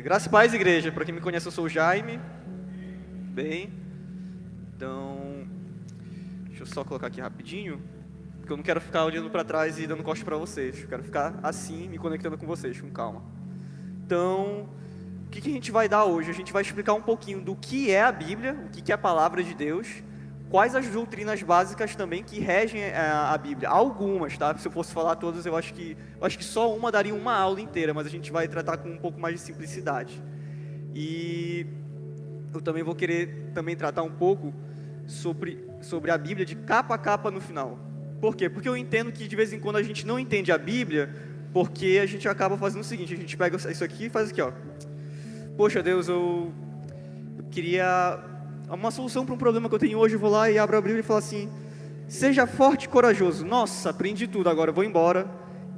Graça e paz, igreja. Para quem me conhece, eu sou o Jaime. Bem, então, deixa eu só colocar aqui rapidinho, porque eu não quero ficar olhando para trás e dando costa para vocês. Eu quero ficar assim, me conectando com vocês, com calma. Então, o que a gente vai dar hoje? A gente vai explicar um pouquinho do que é a Bíblia, o que é a palavra de Deus, quais as doutrinas básicas também que regem a Bíblia. Algumas, tá? Se eu fosse falar todas, eu acho que só uma daria uma aula inteira, mas a gente vai tratar com um pouco mais de simplicidade. E eu também vou querer tratar um pouco sobre a Bíblia de capa a capa no final. Por quê? Porque eu entendo que de vez em quando a gente não entende a Bíblia, porque a gente acaba fazendo o seguinte: a gente pega isso aqui e faz aqui, ó. Poxa Deus, eu queria uma solução para um problema que eu tenho hoje. Eu vou lá e abro a Bíblia e falo assim: seja forte e corajoso. Nossa, aprendi tudo, agora eu vou embora.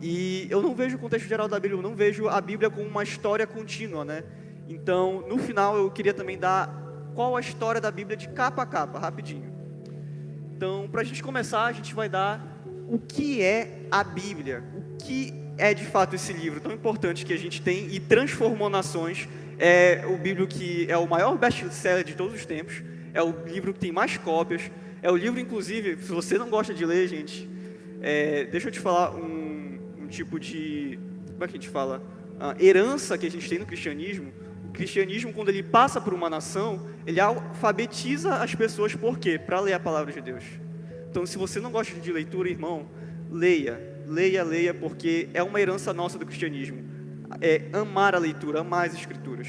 E eu não vejo o contexto geral da Bíblia, eu não vejo a Bíblia como uma história contínua, né? Então, no final, eu queria também dar qual a história da Bíblia de capa a capa, rapidinho. Então, para a gente começar, a gente vai dar o que é a Bíblia, o que é de fato esse livro tão importante que a gente tem e transformou nações. É o livro que é o maior best-seller de todos os tempos, é o livro que tem mais cópias, é o livro, inclusive, se você não gosta de ler, gente, deixa eu te falar um tipo de, como é que a gente fala, herança que a gente tem no cristianismo. O cristianismo, quando ele passa por uma nação, ele alfabetiza as pessoas. Por quê? Para ler a palavra de Deus. Então, se você não gosta de leitura, irmão, leia, porque é uma herança nossa do cristianismo. É amar a leitura, amar as escrituras.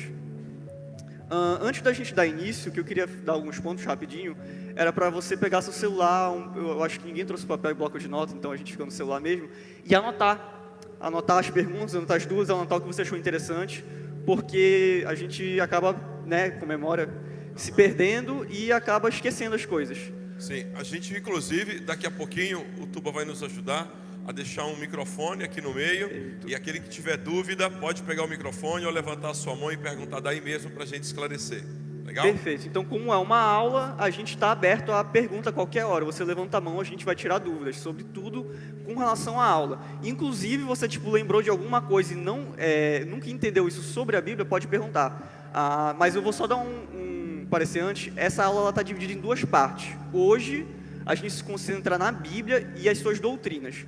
Antes da gente dar início, que eu queria dar alguns pontos rapidinho, era para você pegar seu celular, eu acho que ninguém trouxe papel e bloco de notas, então a gente fica no celular mesmo, e anotar as perguntas, anotar as dúvidas, anotar o que você achou interessante, porque a gente acaba, né, com memória, se perdendo e acaba esquecendo as coisas. Sim, a gente inclusive, daqui a pouquinho, o Tuba vai nos ajudar a deixar um microfone aqui no meio. Eita. E aquele que tiver dúvida, pode pegar o microfone ou levantar a sua mão e perguntar daí mesmo para a gente esclarecer. Legal? Perfeito. Então, como é uma aula, a gente está aberto a pergunta a qualquer hora. Você levanta a mão, a gente vai tirar dúvidas sobre tudo com relação à aula. Inclusive, você lembrou de alguma coisa e nunca entendeu isso sobre a Bíblia, pode perguntar. Mas eu vou só dar um parecer antes. Essa aula está dividida em duas partes. Hoje, a gente se concentra na Bíblia e as suas doutrinas.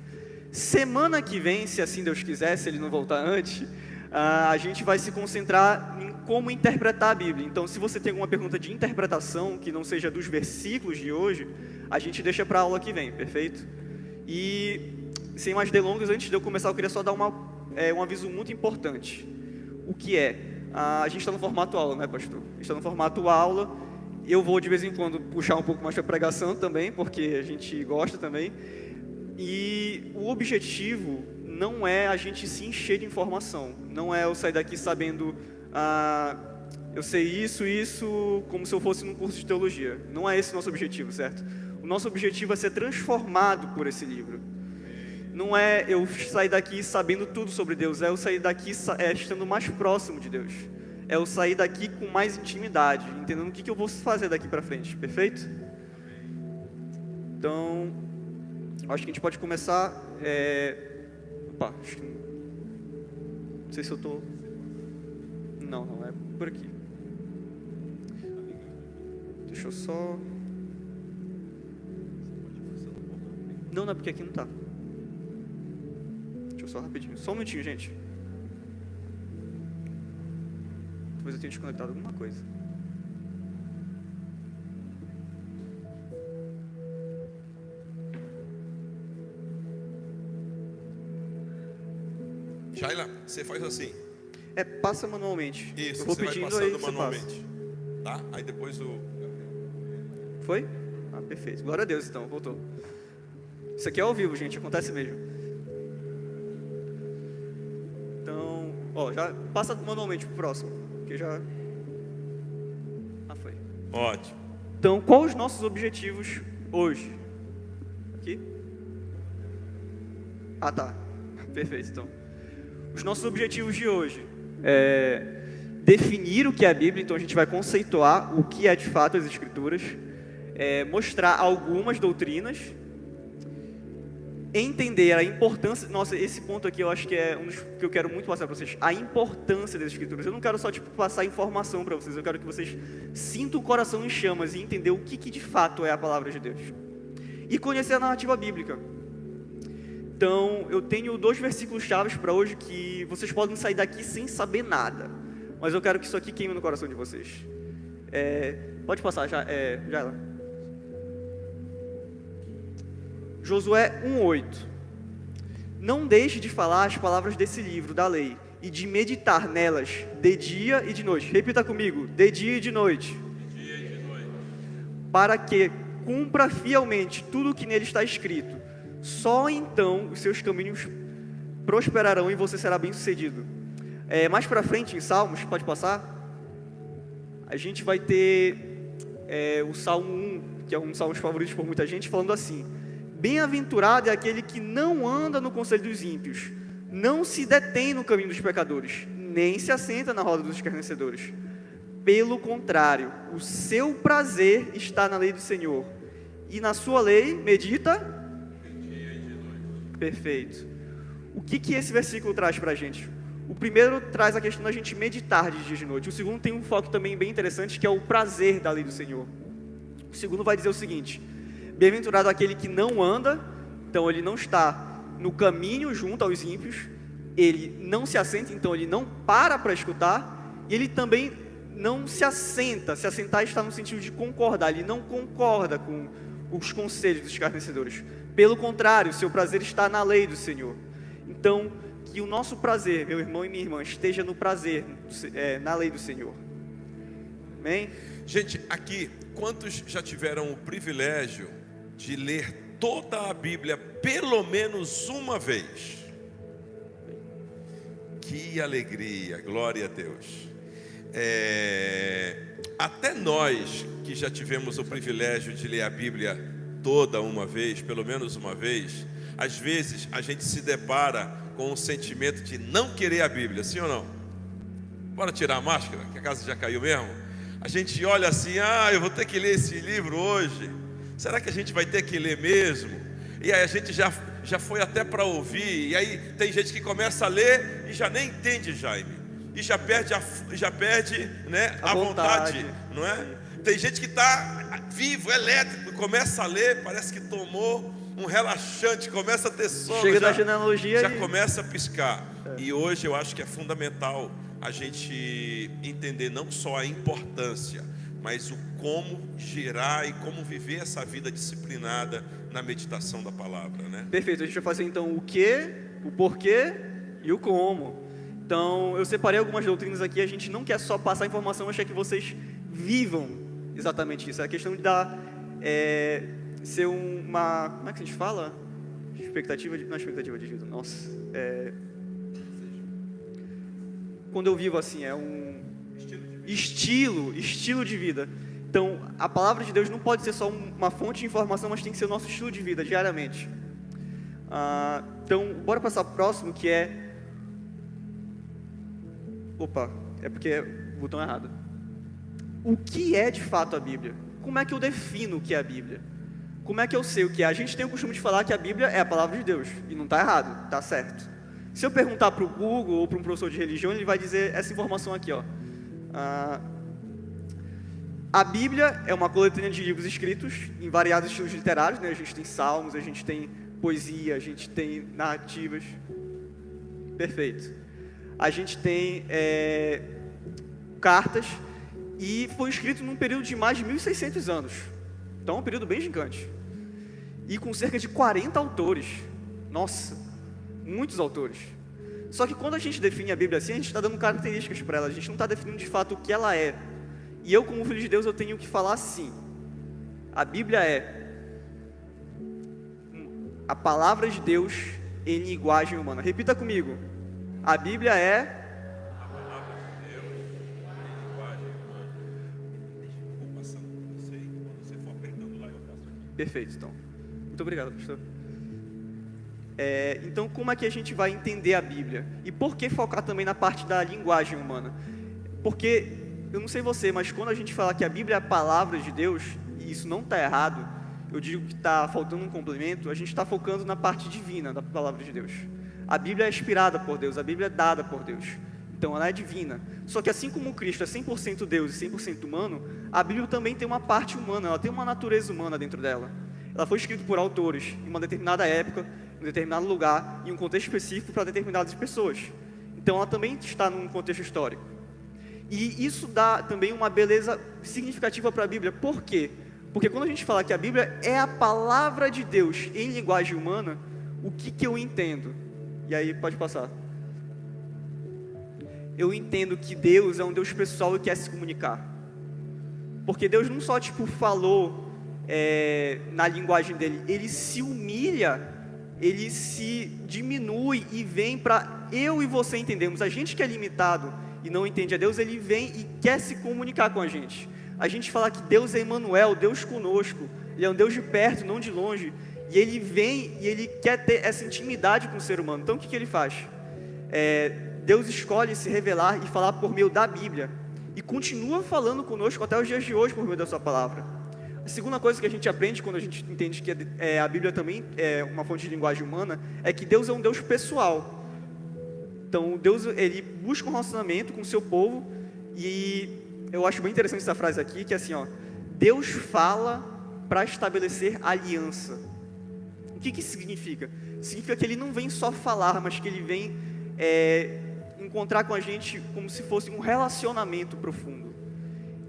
Semana que vem, se assim Deus quiser, se Ele não voltar antes, a gente vai se concentrar em como interpretar a Bíblia. Então, se você tem alguma pergunta de interpretação, que não seja dos versículos de hoje, a gente deixa para a aula que vem, perfeito? E, sem mais delongas, antes de eu começar, eu queria só dar um aviso muito importante. O que é? A gente está no formato aula, né, pastor? A gente está no formato aula. Eu vou, de vez em quando, puxar um pouco mais para pregação também, porque a gente gosta também. E o objetivo não é a gente se encher de informação, não é eu sair daqui sabendo, eu sei isso, como se eu fosse num curso de teologia. Não é esse o nosso objetivo, certo? O nosso objetivo é ser transformado por esse livro. Não é eu sair daqui sabendo tudo sobre Deus, é eu sair daqui estando mais próximo de Deus. É eu sair daqui com mais intimidade, entendendo o que eu vou fazer daqui para frente, perfeito? Então, acho que a gente pode começar. Acho que não sei se eu tô. Não é por aqui. Deixa eu só. Não é porque aqui não tá. Deixa eu só rapidinho. Só um minutinho, gente. Talvez eu tenha desconectado alguma coisa. Shaila, você faz assim. Passa manualmente. Isso, eu vou você pedindo, vai aí passando você manualmente. Tá? Aí depois o... Foi? Perfeito. Glória a Deus, então. Voltou. Isso aqui é ao vivo, gente. Acontece mesmo. Então, já passa manualmente pro próximo. Que já... foi. Ótimo. Então, quais os nossos objetivos hoje? Aqui? Tá. Perfeito, então. Os nossos objetivos de hoje é definir o que é a Bíblia. Então a gente vai conceituar o que é de fato as Escrituras, mostrar algumas doutrinas entender a importância. Nossa, esse ponto aqui eu acho que é um dos que eu quero muito passar para vocês. A importância das escrituras. Eu não quero só passar informação para vocês. Eu quero que vocês sintam o coração em chamas e entender o que de fato é a palavra de Deus. E conhecer a narrativa bíblica. Então, eu tenho 2 versículos chaves para hoje que vocês podem sair daqui sem saber nada. Mas eu quero que isso aqui queime no coração de vocês. Pode passar, já ela. Josué 1:8. Não deixe de falar as palavras desse livro da lei e de meditar nelas de dia e de noite. Repita comigo, de dia e de noite. De dia e de noite. Para que cumpra fielmente tudo o que nele está escrito. Só então os seus caminhos prosperarão e você será bem-sucedido. Mais para frente em Salmos, pode passar? A gente vai ter o Salmo 1, que é um dos salmos favoritos por muita gente, falando assim: bem-aventurado é aquele que não anda no conselho dos ímpios, não se detém no caminho dos pecadores, nem se assenta na roda dos escarnecedores. Pelo contrário, o seu prazer está na lei do Senhor, e na sua lei medita. Perfeito. O que esse versículo traz para a gente? O primeiro traz a questão da gente meditar de dia e de noite. O segundo tem um foco também bem interessante, que é o prazer da lei do Senhor. O segundo vai dizer o seguinte: bem-aventurado aquele que não anda, então ele não está no caminho junto aos ímpios, ele não se assenta, então ele não para escutar, e ele também não se assenta. Se assentar está no sentido de concordar, ele não concorda com os conselhos dos escarnecedores. Pelo contrário, o seu prazer está na lei do Senhor. Então, que o nosso prazer, meu irmão e minha irmã, esteja no prazer, na lei do Senhor. Amém? Gente, aqui, quantos já tiveram o privilégio de ler toda a Bíblia pelo menos uma vez? Que alegria, glória a Deus. Até nós que já tivemos o privilégio de ler a Bíblia toda uma vez, pelo menos uma vez, às vezes a gente se depara com o sentimento de não querer a Bíblia, sim ou não? Bora tirar a máscara, que a casa já caiu mesmo? A gente olha assim: eu vou ter que ler esse livro hoje, será que a gente vai ter que ler mesmo? E aí a gente já foi até para ouvir, e aí tem gente que começa a ler e já nem entende, Jaime, e já perde né, a vontade, não é? Tem gente que está vivo, elétrico, começa a ler, parece que tomou um relaxante, começa a ter sono, chega da genealogia já começa a piscar. E hoje eu acho que é fundamental a gente entender não só a importância, mas o como gerar e como viver essa vida disciplinada na meditação da palavra, né? Perfeito, a gente vai fazer então o que, o porquê e o como. Então, eu separei algumas doutrinas aqui. A gente não quer só passar informação, mas quer que vocês vivam exatamente isso. É a questão de dar, ser uma, como é que a gente fala? Expectativa de, não é expectativa de vida, nossa. Quando eu vivo assim, é um estilo de vida. Então, a palavra de Deus não pode ser só uma fonte de informação, mas tem que ser o nosso estilo de vida, diariamente. Então, bora passar para o próximo, que é... Opa, é porque é o botão errado. O que é de fato a Bíblia? Como é que eu defino o que é a Bíblia? Como é que eu sei o que é? A gente tem o costume de falar que a Bíblia é a palavra de Deus, e não está errado, está certo. Se eu perguntar para o Google ou para um professor de religião, ele vai dizer essa informação aqui, ó. A Bíblia é uma coletânea de livros escritos em variados estilos literários, né? A gente tem salmos, a gente tem poesia, a gente tem narrativas. Perfeito. A gente tem cartas, e foi escrito num período de mais de 1.600 anos. Então é um período bem gigante. E com cerca de 40 autores. Nossa, muitos autores. Só que quando a gente define a Bíblia assim, a gente está dando características para ela. A gente não está definindo de fato o que ela é. E eu, como filho de Deus, eu tenho que falar assim: a Bíblia é a palavra de Deus em linguagem humana. Repita comigo: a Bíblia é a palavra de Deus em linguagem humana. Vou passando para você, e quando você for apertando lá, eu passo aqui. Perfeito, então. Muito obrigado, pastor. Então, como é que a gente vai entender a Bíblia? E por que focar também na parte da linguagem humana? Porque, eu não sei você, mas quando a gente fala que a Bíblia é a palavra de Deus, e isso não está errado, eu digo que está faltando um complemento, a gente está focando na parte divina da palavra de Deus. A Bíblia é inspirada por Deus, a Bíblia é dada por Deus. Então ela é divina. Só que assim como Cristo é 100% Deus e 100% humano, a Bíblia também tem uma parte humana, ela tem uma natureza humana dentro dela. Ela foi escrita por autores em uma determinada época, em um determinado lugar, em um contexto específico para determinadas pessoas. Então ela também está num contexto histórico. E isso dá também uma beleza significativa para a Bíblia. Por quê? Porque quando a gente fala que a Bíblia é a palavra de Deus em linguagem humana, o que eu entendo? E aí, pode passar. Eu entendo que Deus é um Deus pessoal e quer se comunicar. Porque Deus não só, falou na linguagem dele, ele se humilha, ele se diminui e vem para eu e você entendermos. A gente que é limitado e não entende a Deus, ele vem e quer se comunicar com a gente. A gente fala que Deus é Emmanuel, Deus conosco, ele é um Deus de perto, não de longe, e ele vem e ele quer ter essa intimidade com o ser humano. Então o que ele faz? Deus escolhe se revelar e falar por meio da Bíblia, e continua falando conosco até os dias de hoje por meio da sua palavra. A segunda coisa que a gente aprende quando a gente entende que a Bíblia também é uma fonte de linguagem humana, é que Deus é um Deus pessoal. Então Deus, ele busca um relacionamento com o seu povo, e eu acho bem interessante essa frase aqui, que é assim, Deus fala para estabelecer aliança. O que isso significa? Significa que ele não vem só falar, mas que ele vem encontrar com a gente como se fosse um relacionamento profundo.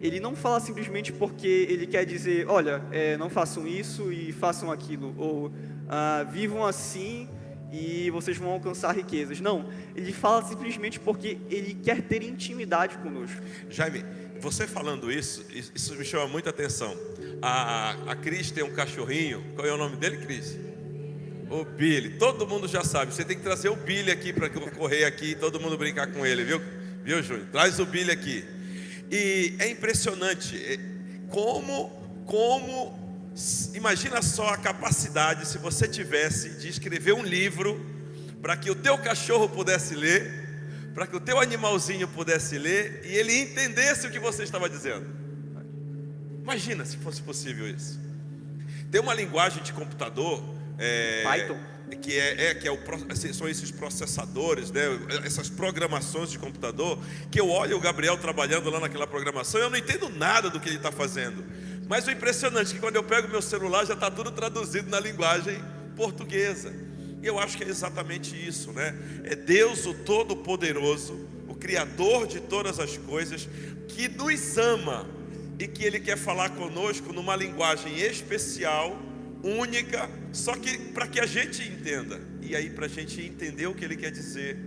Ele não fala simplesmente porque ele quer dizer, olha, não façam isso e façam aquilo, ou vivam assim e vocês vão alcançar riquezas. Não, ele fala simplesmente porque ele quer ter intimidade conosco. Jaime, você falando isso me chama muita atenção. A Cris tem um cachorrinho. Qual é o nome dele, Cris? O Billy. Todo mundo já sabe. Você tem que trazer o Billy aqui para correr aqui e todo mundo brincar com ele, viu? Viu, Júnior? Traz o Billy aqui. E é impressionante como imagina só a capacidade, se você tivesse, de escrever um livro para que o teu cachorro pudesse ler, para que o teu animalzinho pudesse ler e ele entendesse o que você estava dizendo. Imagina se fosse possível isso. Tem uma linguagem de computador, Python, são esses processadores, né? Essas programações de computador, que eu olho o Gabriel trabalhando lá naquela programação, eu não entendo nada do que ele está fazendo. Mas o impressionante é que quando eu pego meu celular já está tudo traduzido na linguagem portuguesa. E eu acho que é exatamente isso, né? É Deus o Todo-Poderoso, o Criador de todas as coisas, que nos ama e que Ele quer falar conosco numa linguagem especial, única, só que para que a gente entenda. E aí, para a gente entender o que Ele quer dizer,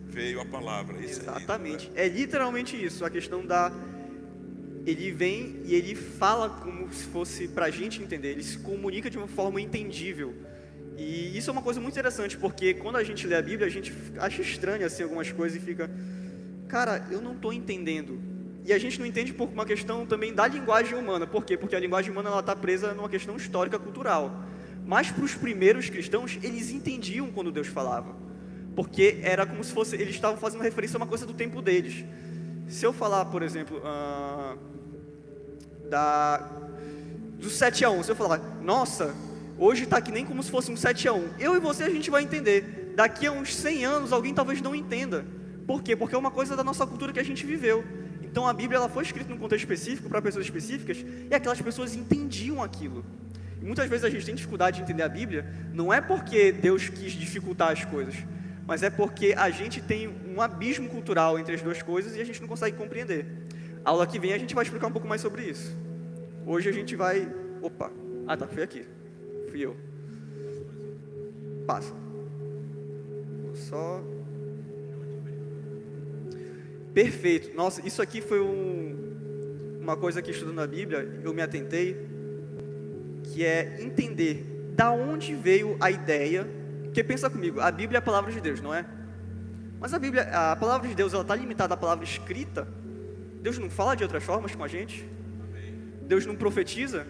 veio a palavra. Isso exatamente, é lindo, né? é literalmente isso, a questão da... Ele vem e ele fala como se fosse para a gente entender, ele se comunica de uma forma entendível. E isso é uma coisa muito interessante, porque quando a gente lê a Bíblia, a gente acha estranho assim, algumas coisas e fica, cara, eu não estou entendendo. E a gente não entende por uma questão também da linguagem humana. Por quê? Porque a linguagem humana está presa numa questão histórica, cultural. Mas para os primeiros cristãos, eles entendiam quando Deus falava. Porque era como se fosse, eles estavam fazendo referência a uma coisa do tempo deles. Se eu falar, por exemplo, do 7-1, se eu falar, nossa, hoje está que nem como se fosse um 7-1, eu e você a gente vai entender. Daqui a uns 100 anos alguém talvez não entenda. Por quê? Porque é uma coisa da nossa cultura que a gente viveu. Então a Bíblia ela foi escrita num contexto específico para pessoas específicas e aquelas pessoas entendiam aquilo. E muitas vezes a gente tem dificuldade de entender a Bíblia, não é porque Deus quis dificultar as coisas, mas é porque a gente tem um abismo cultural entre as duas coisas e a gente não consegue compreender. A aula que vem a gente vai explicar um pouco mais sobre isso. Hoje a gente vai... Opa! Ah, tá, foi aqui. Fui eu. Passa. Vou só... Perfeito. Nossa, isso aqui foi uma coisa que estudando a Bíblia, eu me atentei, que é entender da onde veio a ideia. Porque pensa comigo, a Bíblia é a palavra de Deus, não é? Mas a palavra de Deus, ela está limitada à palavra escrita? Deus não fala de outras formas com a gente? Deus não profetiza?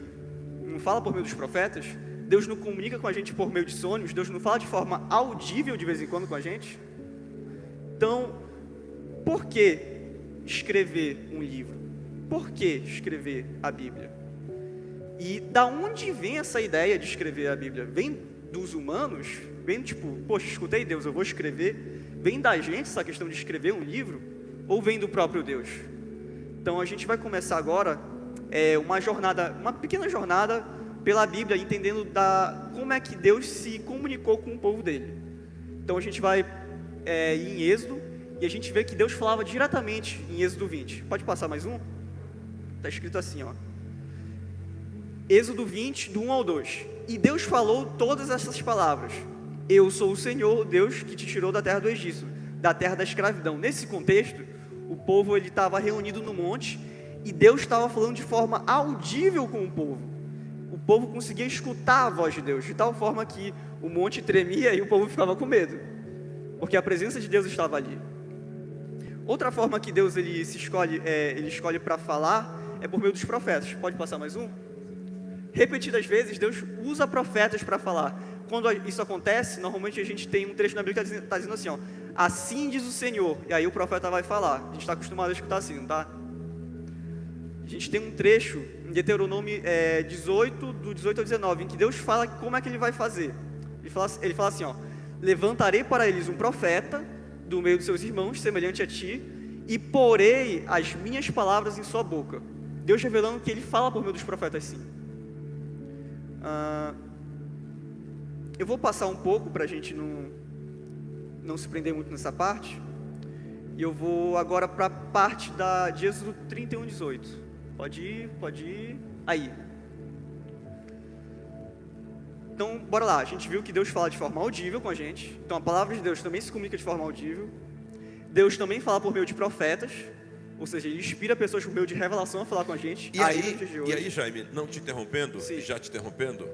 Não fala por meio dos profetas? Deus não comunica com a gente por meio de sonhos? Deus não fala de forma audível de vez em quando com a gente? Então, por que escrever um livro? Por que escrever a Bíblia? E da onde vem essa ideia de escrever a Bíblia? Vem dos humanos? Vem tipo, poxa, escutei Deus, eu vou escrever. Vem da gente essa questão de escrever um livro? Ou vem do próprio Deus? Então a gente vai começar agora uma jornada, uma pequena jornada pela Bíblia, entendendo como é que Deus se comunicou com o povo dele. Então a gente vai ir em Êxodo, e a gente vê que Deus falava diretamente em Êxodo 20. Pode passar mais um? Está escrito assim, ó. Êxodo 20, do 1 ao 2. E Deus falou todas essas palavras. Eu sou o Senhor, Deus que te tirou da terra do Egito, da terra da escravidão. Nesse contexto, o povo estava reunido no monte, e Deus estava falando de forma audível com o povo. O povo conseguia escutar a voz de Deus, de tal forma que o monte tremia e o povo ficava com medo, porque a presença de Deus estava ali. Outra forma que Deus ele escolhe para falar é por meio dos profetas. Pode passar mais um? Repetidas vezes, Deus usa profetas para falar. Quando isso acontece, normalmente a gente tem um trecho na Bíblia que está dizendo assim, ó, assim diz o Senhor, e aí o profeta vai falar. A gente está acostumado a escutar assim, não tá? A gente tem um trecho em Deuteronômio 18, do 18 ao 19, em que Deus fala como é que ele vai fazer. Ele fala assim, ó, levantarei para eles um profeta do meio dos seus irmãos, semelhante a ti, e porei as minhas palavras em sua boca. Deus revelando que ele fala por meio dos profetas, sim. Eu vou passar um pouco para a gente não se prender muito nessa parte. E eu vou agora para a parte de Êxodo 31, 18. Pode ir. Aí. Então, bora lá. A gente viu que Deus fala de forma audível com a gente. Então, a palavra de Deus também se comunica de forma audível. Deus também fala por meio de profetas. Ou seja, ele inspira pessoas por meio de revelação a falar com a gente. E aí, Jaime, não te interrompendo, Sim. já te interrompendo,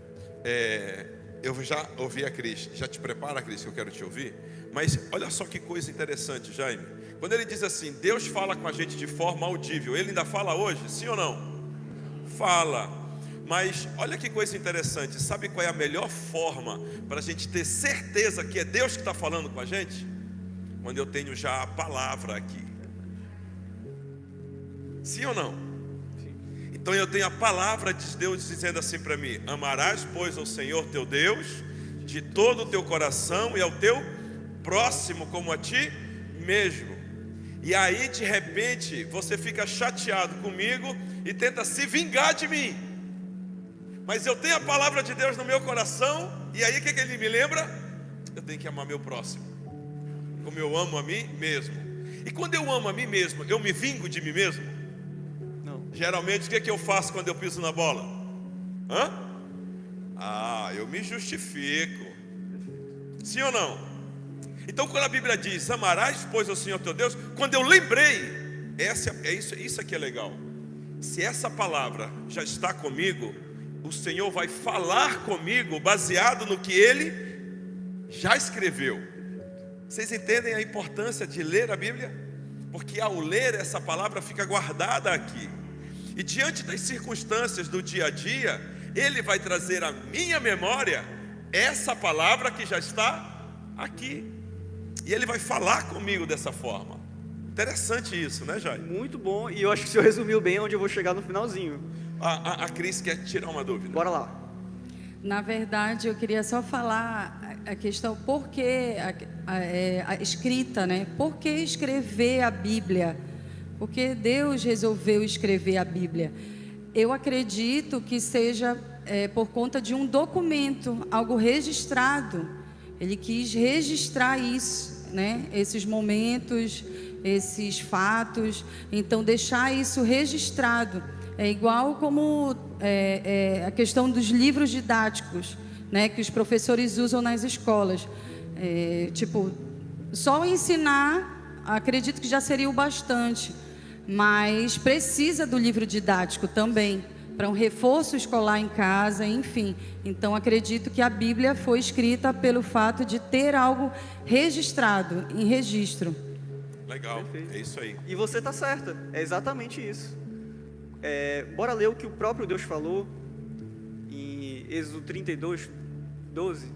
eu já ouvi a Cris, já te prepara, Cris, que eu quero te ouvir. Mas olha só que coisa interessante, Jaime. Quando ele diz assim, Deus fala com a gente de forma audível, ele ainda fala hoje, sim ou não? Fala. Mas olha que coisa interessante, sabe qual é a melhor forma para a gente ter certeza que é Deus que está falando com a gente? Quando eu tenho já a palavra aqui. Sim ou não? Sim. Então eu tenho a palavra de Deus dizendo assim para mim: amarás, pois, ao Senhor teu Deus de todo o teu coração e ao teu próximo como a ti mesmo. E aí de repente você fica chateado comigo e tenta se vingar de mim. Mas eu tenho a palavra de Deus no meu coração, e aí o que ele me lembra? Eu tenho que amar meu próximo como eu amo a mim mesmo. E quando eu amo a mim mesmo, eu me vingo de mim mesmo? Não. Geralmente o que eu faço quando eu piso na bola? Eu me justifico. Sim ou não? Então quando a Bíblia diz, amarás, pois, ao Senhor teu Deus, quando eu lembrei, isso aqui é legal. Se essa palavra já está comigo, o Senhor vai falar comigo baseado no que Ele já escreveu. Vocês entendem a importância de ler a Bíblia? Porque ao ler essa palavra fica guardada aqui. E diante das circunstâncias do dia a dia, Ele vai trazer à minha memória essa palavra que já está aqui. E Ele vai falar comigo dessa forma. Interessante isso, né, Jair? Muito bom, e eu acho que o senhor resumiu bem onde eu vou chegar no finalzinho. A Cris quer tirar uma dúvida. Bora lá. Na verdade, eu queria só falar a questão, por que a escrita, né? Por que escrever a Bíblia? Por que Deus resolveu escrever a Bíblia? Eu acredito que seja por conta de um documento, algo registrado. Ele quis registrar isso, né? Esses momentos, esses fatos. Então, deixar isso registrado. É igual como a questão dos livros didáticos, né, que os professores usam nas escolas. Só ensinar, acredito que já seria o bastante, mas precisa do livro didático também, para um reforço escolar em casa, enfim. Então, acredito que a Bíblia foi escrita pelo fato de ter algo registrado, em registro. Legal, Perfeito. é isso aí. E você está certa, é exatamente isso. Bora ler o que o próprio Deus falou em Êxodo 32, 12.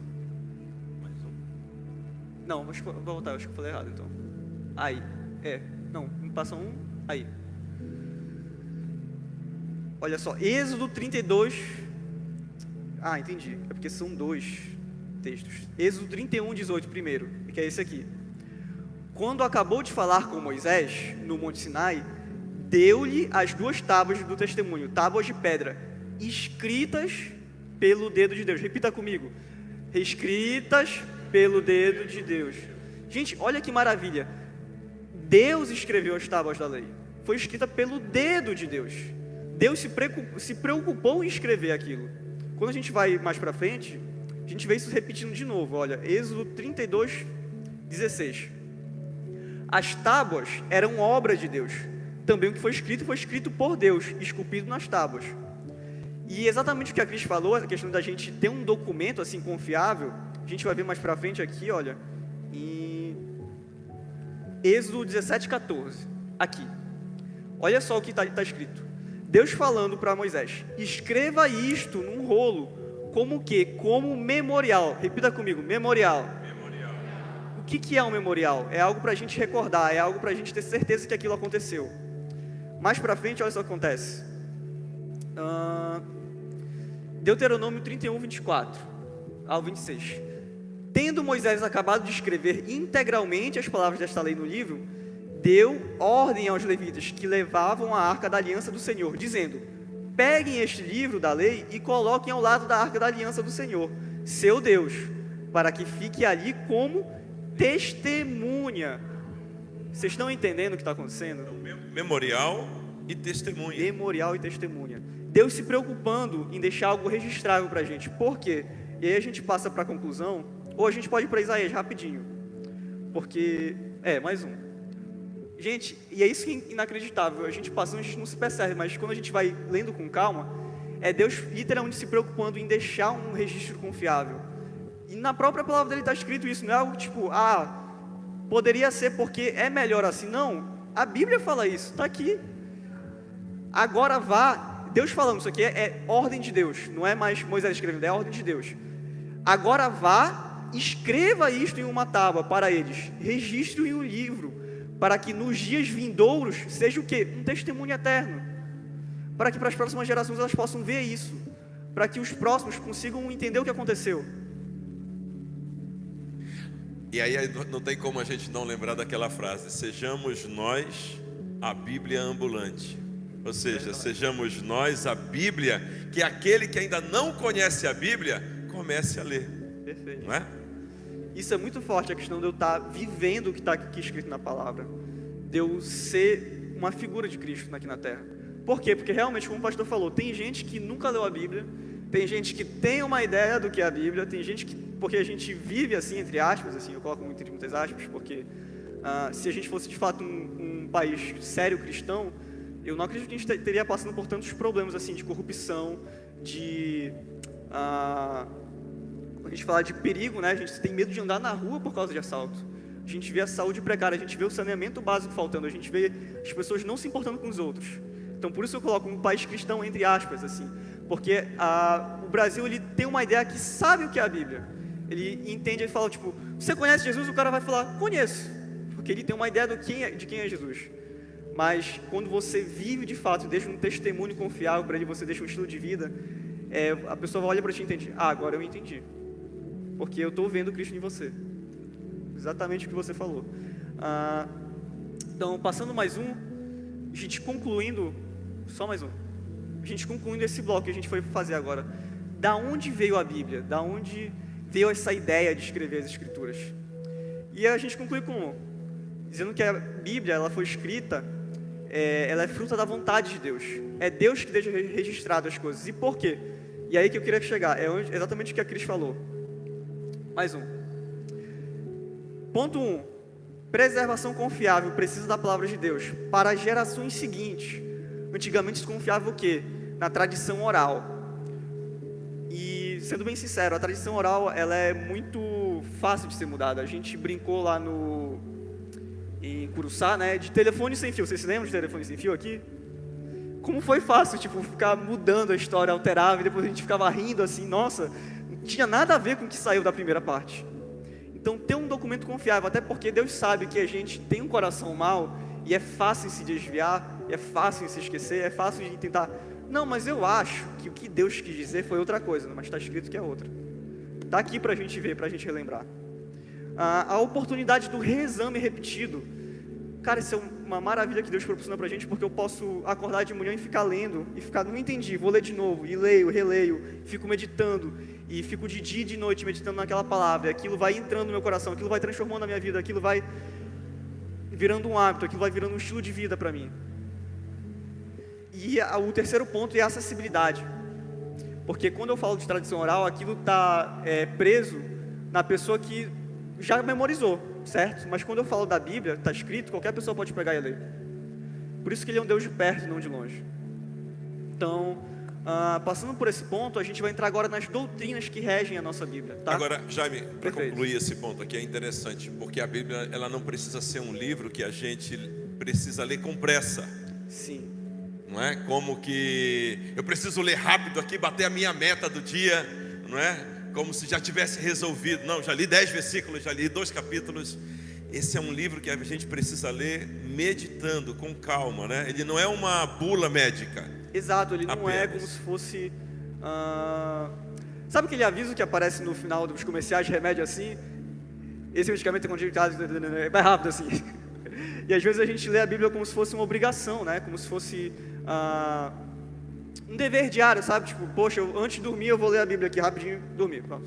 Mais um. Não, vou voltar, acho que eu falei errado então. Aí, não, me passa um, aí. Olha só, Êxodo 32. Ah, entendi. É porque são dois textos. Êxodo 31, 18 primeiro, que é esse aqui. Quando acabou de falar com Moisés, no Monte Sinai, deu-lhe as 2 tábuas do testemunho, tábuas de pedra, escritas pelo dedo de Deus. Repita comigo. Escritas pelo dedo de Deus. Gente, olha que maravilha. Deus escreveu as tábuas da lei. Foi escrita pelo dedo de Deus. Deus se preocupou em escrever aquilo. Quando a gente vai mais para frente, a gente vê isso repetindo de novo. Olha, Êxodo 32, 16. As tábuas eram obra de Deus. Também o que foi escrito por Deus, esculpido nas tábuas. E exatamente o que a Cris falou, a questão da gente ter um documento assim confiável, a gente vai ver mais para frente aqui, olha, em Êxodo 17, 14. Aqui. Olha só o que está escrito. Deus falando para Moisés: escreva isto num rolo, como o quê? Como memorial. Repita comigo, memorial. O que é um memorial? É algo para a gente recordar, é algo para a gente ter certeza que aquilo aconteceu. Mais para frente, olha só o que acontece. Deuteronômio 31, 24 ao 26. Tendo Moisés acabado de escrever integralmente as palavras desta lei no livro, deu ordem aos levitas que levavam a arca da aliança do Senhor, dizendo: peguem este livro da lei e coloquem ao lado da arca da aliança do Senhor, seu Deus, para que fique ali como testemunha. Vocês estão entendendo o que está acontecendo? Memorial e testemunha. Memorial e testemunha. Deus se preocupando em deixar algo registrável para a gente. Por quê? E aí a gente passa para a conclusão, ou a gente pode ir para Isaías rapidinho. Porque, mais um. Gente, e é isso que é inacreditável. A gente passando, a gente não se percebe, mas quando a gente vai lendo com calma, é Deus literalmente se preocupando em deixar um registro confiável. E na própria palavra dele está escrito isso, não é algo tipo, poderia ser porque é melhor assim. Não, a Bíblia fala isso, está aqui. Agora vá, Deus falando, isso aqui é ordem de Deus, não é mais Moisés escrevendo, é ordem de Deus. Agora vá, escreva isto em uma tábua para eles, registre em um livro, para que nos dias vindouros seja o quê? Um testemunho eterno. Para que para as próximas gerações elas possam ver isso. Para que os próximos consigam entender o que aconteceu. E aí não tem como a gente não lembrar daquela frase: sejamos nós a Bíblia ambulante. Ou seja, sejamos nós a Bíblia, que aquele que ainda não conhece a Bíblia, comece a ler. Perfeito. Não é? Isso é muito forte, a questão de eu estar vivendo o que está aqui escrito na palavra. De eu ser uma figura de Cristo aqui na Terra. Por quê? Porque realmente, como o pastor falou, tem gente que nunca leu a Bíblia, tem gente que tem uma ideia do que é a Bíblia, tem gente que, porque a gente vive assim, entre aspas, assim, eu coloco entre muitas aspas, porque se a gente fosse de fato um país sério cristão, eu não acredito que a gente teria passando por tantos problemas assim, de corrupção, de... Quando a gente fala de perigo, né, a gente tem medo de andar na rua por causa de assalto. A gente vê a saúde precária, a gente vê o saneamento básico faltando, a gente vê as pessoas não se importando com os outros. Então, por isso eu coloco um país cristão entre aspas, assim, porque o Brasil, ele tem uma ideia que sabe o que é a Bíblia. Ele entende, ele fala, tipo, você conhece Jesus? O cara vai falar, conheço, porque ele tem uma ideia de quem é Jesus. Mas quando você vive de fato, deixa um testemunho confiável para ele, você deixa um estilo de vida, a pessoa olha para ti e entende, agora eu entendi. Porque eu estou vendo Cristo em você. Exatamente o que você falou. Então, passando mais um, a gente concluindo, só mais um. A gente concluindo esse bloco que a gente foi fazer agora. Da onde veio a Bíblia? Da onde veio essa ideia de escrever as Escrituras? E a gente conclui dizendo que a Bíblia, ela foi escrita, ela é fruta da vontade de Deus. É Deus que deixa registrado as coisas. E por quê? E aí que eu queria chegar. É exatamente o que a Cris falou. Mais um. Ponto 1. Preservação confiável precisa da palavra de Deus para as gerações seguintes. Antigamente se confiava o quê? Na tradição oral. E, sendo bem sincero, a tradição oral ela é muito fácil de ser mudada. A gente brincou lá em Curuçá, né, de telefone sem fio. Vocês se lembram de telefone sem fio aqui? Como foi fácil, tipo, ficar mudando a história, alterava, e depois a gente ficava rindo assim, nossa, não tinha nada a ver com o que saiu da primeira parte. Então, ter um documento confiável, até porque Deus sabe que a gente tem um coração mau, e é fácil se desviar, é fácil se esquecer, é fácil de tentar não, mas eu acho que o que Deus quis dizer foi outra coisa, mas está escrito que é outra. Está aqui para a gente ver, para a gente relembrar. A oportunidade do reexame repetido. Cara, isso é uma maravilha que Deus proporciona para a gente, porque eu posso acordar de manhã e ficar lendo, e ficar, não entendi, vou ler de novo, e leio, releio, fico meditando, e fico de dia e de noite meditando naquela palavra, e aquilo vai entrando no meu coração, aquilo vai transformando a minha vida, aquilo vai virando um hábito, aquilo vai virando um estilo de vida para mim. E o terceiro ponto é a acessibilidade. Porque quando eu falo de tradição oral, aquilo está preso na pessoa que já memorizou, certo? Mas quando eu falo da Bíblia, está escrito, qualquer pessoa pode pegar e ler. Por isso que ele é um Deus de perto e não de longe. Então, passando por esse ponto, a gente vai entrar agora nas doutrinas que regem a nossa Bíblia, tá? Agora, Jaime, para Perfeito. concluir esse ponto aqui, é interessante, porque a Bíblia, ela não precisa ser um livro que a gente precisa ler com pressa. Sim. Não é? Como que eu preciso ler rápido aqui, bater a minha meta do dia, não é? Como se já tivesse resolvido. Não, já li 10 versículos, já li 2 capítulos. Esse é um livro que a gente precisa ler meditando, com calma, né? Ele não é uma bula médica. Exato, ele não é Apenas. como se fosse... Sabe aquele aviso que aparece no final dos comerciais de remédio assim? Esse medicamento é condicionado, é mais rápido assim. E às vezes a gente lê a Bíblia como se fosse uma obrigação, né? Como se fosse um dever diário, sabe? Tipo, poxa, antes de dormir eu vou ler a Bíblia aqui rapidinho, dormir, pronto.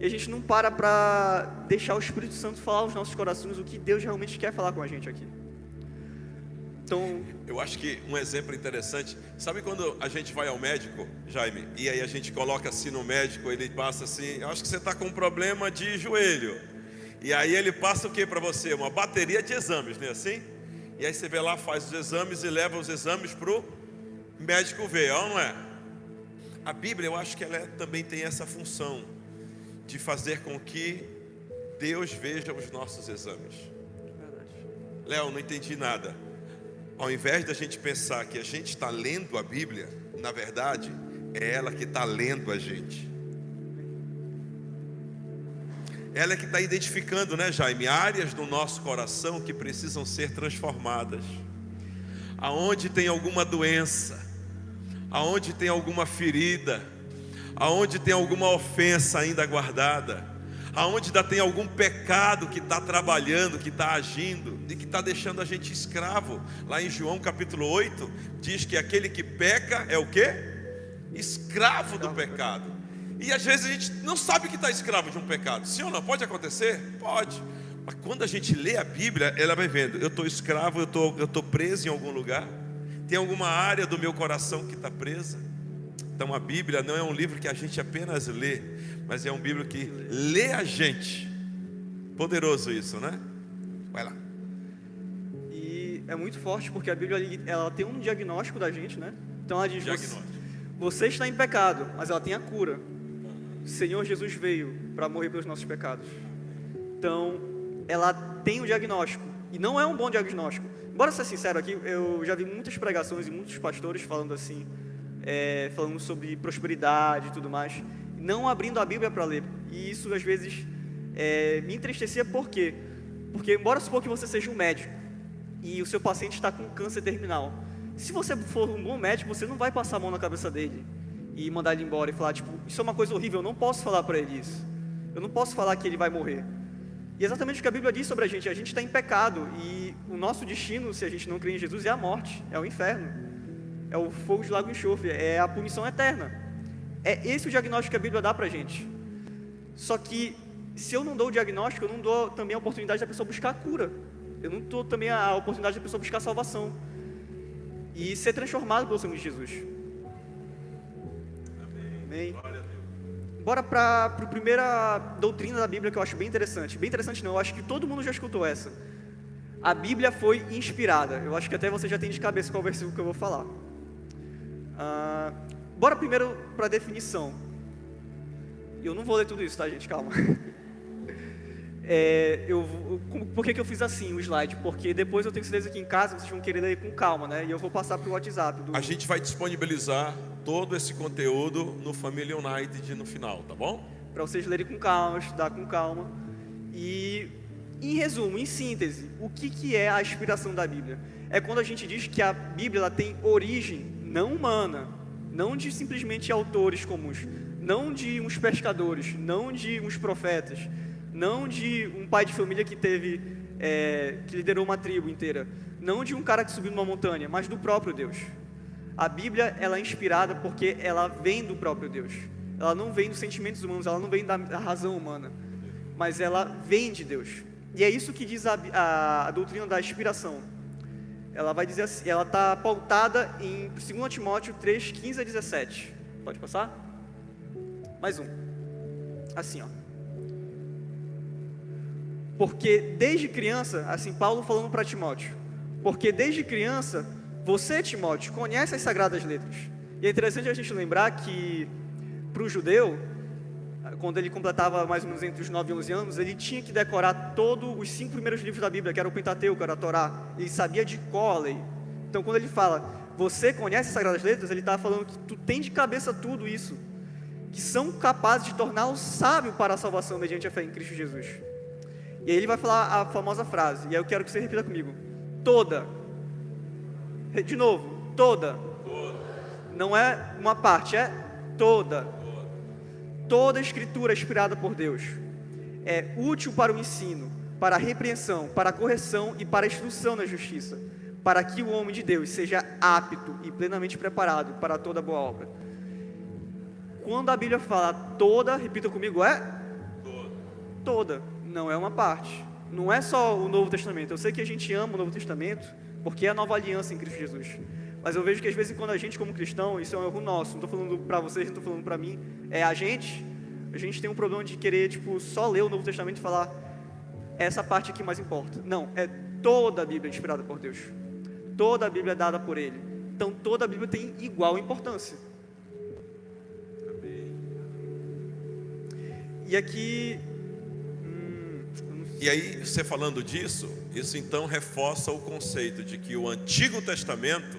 E a gente não para deixar o Espírito Santo falar aos nossos corações o que Deus realmente quer falar com a gente aqui. Então, Eu acho que um exemplo interessante, sabe quando a gente vai ao médico, Jaime, e aí a gente coloca assim no médico, ele passa assim, eu acho que você está com um problema de joelho. E aí ele passa o que para você? Uma bateria de exames, não é assim? E aí você vê lá, faz os exames e leva os exames para o médico ver, não é? A Bíblia, eu acho que ela também tem essa função de fazer com que Deus veja os nossos exames. Léo, não entendi nada. Ao invés da gente pensar que a gente está lendo a Bíblia, na verdade, é ela que está lendo a gente. Ela é que está identificando, né, Jaime, áreas do nosso coração que precisam ser transformadas. Aonde tem alguma doença, aonde tem alguma ferida, aonde tem alguma ofensa ainda guardada, aonde ainda tem algum pecado que está trabalhando, que está agindo e que está deixando a gente escravo. Lá em João capítulo 8, diz que aquele que peca é o quê? Escravo do pecado. E às vezes a gente não sabe que está escravo de um pecado. Sim ou não? Pode acontecer? Pode. Mas quando a gente lê a Bíblia, ela vai vendo, eu estou escravo, eu estou preso em algum lugar. Tem alguma área do meu coração que está presa. Então a Bíblia não é um livro que a gente apenas lê, mas é um livro que lê a gente. Poderoso isso, né? Vai lá. e é muito forte porque a Bíblia ela tem um diagnóstico da gente, né? Então ela diz, Diagnóstico. você está em pecado, mas ela tem a cura. O Senhor Jesus veio para morrer pelos nossos pecados. Então, ela tem um diagnóstico. E não é um bom diagnóstico. Bora ser sincero aqui, eu já vi muitas pregações e muitos pastores falando assim, falando sobre prosperidade e tudo mais, não abrindo a Bíblia para ler. E isso às vezes me entristecia. Por quê? Porque bora supor que você seja um médico e o seu paciente está com câncer terminal. Se você for um bom médico, você não vai passar a mão na cabeça dele e mandar ele embora e falar, tipo, isso é uma coisa horrível, eu não posso falar para ele isso. Eu não posso falar que ele vai morrer. E exatamente o que a Bíblia diz sobre a gente está em pecado. E o nosso destino, se a gente não crê em Jesus, é a morte, é o inferno. É o fogo de lago e enxofre, é a punição eterna. É esse o diagnóstico que a Bíblia dá pra gente. Só que, se eu não dou o diagnóstico, eu não dou também a oportunidade da pessoa buscar a cura. Eu não dou também a oportunidade da pessoa buscar a salvação. E ser transformado pelo sangue de Jesus. Amém. Bora para a primeira doutrina da Bíblia que eu acho bem interessante. Bem interessante não, eu acho que todo mundo já escutou essa. A Bíblia foi inspirada. Eu acho que até você já tem de cabeça qual versículo que eu vou falar. Bora primeiro para a definição. Eu não vou ler tudo isso, tá, gente? Calma. Por que eu fiz assim o slide? Porque depois eu tenho certeza que em casa vocês vão querer ler com calma, né? E eu vou passar para o WhatsApp. A gente vai disponibilizar todo esse conteúdo no Família United no final, tá bom? Para vocês lerem com calma, estudar com calma. E, em resumo, em síntese, o que é a inspiração da Bíblia? É quando a gente diz que a Bíblia ela tem origem não humana, não de simplesmente autores comuns, não de uns pescadores, não de uns profetas, não de um pai de família que liderou uma tribo inteira, não de um cara que subiu numa montanha, mas do próprio Deus. A Bíblia, ela é inspirada porque ela vem do próprio Deus. Ela não vem dos sentimentos humanos, ela não vem da razão humana, mas ela vem de Deus. E é isso que diz a doutrina da inspiração. Ela vai dizer assim, ela está pautada em 2 Timóteo 3, 15 a 17. Pode passar? Mais um. Assim, ó. Porque desde criança, assim, Paulo falando para Timóteo, porque desde criança, você, Timóteo, conhece as Sagradas Letras. E é interessante a gente lembrar que, para o judeu, quando ele completava mais ou menos entre os 9 e 11 anos, ele tinha que decorar todos os 5 primeiros livros da Bíblia, que era o Pentateuco, era a Torá. Ele sabia de cor a lei. Então, quando ele fala, você conhece as Sagradas Letras, ele está falando que tu tem de cabeça tudo isso, que são capazes de torná-lo sábio para a salvação mediante a fé em Cristo Jesus. E aí ele vai falar a famosa frase, e aí eu quero que você repita comigo. Toda. De novo, toda. Não é uma parte, é toda. Toda a Escritura é inspirada por Deus. É útil para o ensino, para a repreensão, para a correção e para a instrução na justiça, para que o homem de Deus seja apto e plenamente preparado para toda boa obra. Quando a Bíblia fala toda, repita comigo, é? Toda. Não é uma parte. Não é só o Novo Testamento. Eu sei que a gente ama o Novo Testamento, porque é a nova aliança em Cristo Jesus. Mas eu vejo que às vezes quando a gente como cristão, isso é um erro nosso, não estou falando para vocês, não estou falando para mim, a gente tem um problema de querer, só ler o Novo Testamento e falar, essa parte aqui mais importa. Não, é toda a Bíblia inspirada por Deus. Toda a Bíblia é dada por Ele. Então toda a Bíblia tem igual importância. E aqui... E aí, você falando disso, isso então reforça o conceito de que o Antigo Testamento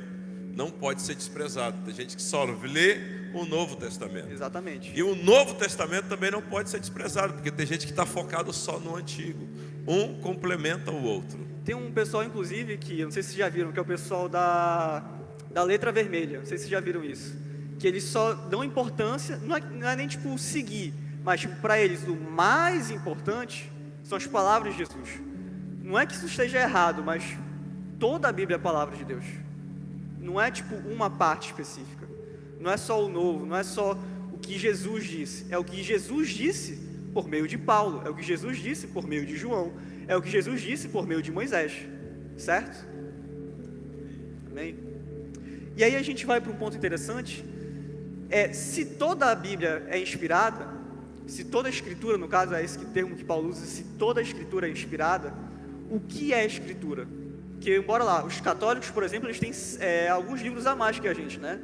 não pode ser desprezado. Tem gente que só lê o Novo Testamento. Exatamente. E o Novo Testamento também não pode ser desprezado, porque tem gente que está focado só no Antigo. Um complementa o outro. Tem um pessoal, inclusive, que, eu não sei se vocês já viram, que é o pessoal da letra vermelha. Não sei se vocês já viram isso. Que eles só dão importância, não é nem seguir, mas para eles o mais importante são as palavras de Jesus. Não é que isso esteja errado, mas toda a Bíblia é a palavra de Deus. Não é uma parte específica. Não é só o novo, não é só o que Jesus disse. É o que Jesus disse por meio de Paulo. É o que Jesus disse por meio de João. É o que Jesus disse por meio de Moisés. Certo? Amém? E aí a gente vai para um ponto interessante. Se toda a Bíblia é inspirada, se toda a Escritura, no caso é esse termo que Paulo usa, se toda a Escritura é inspirada, o que é a Escritura? Porque, embora lá, os católicos, por exemplo, eles têm alguns livros a mais que a gente, né?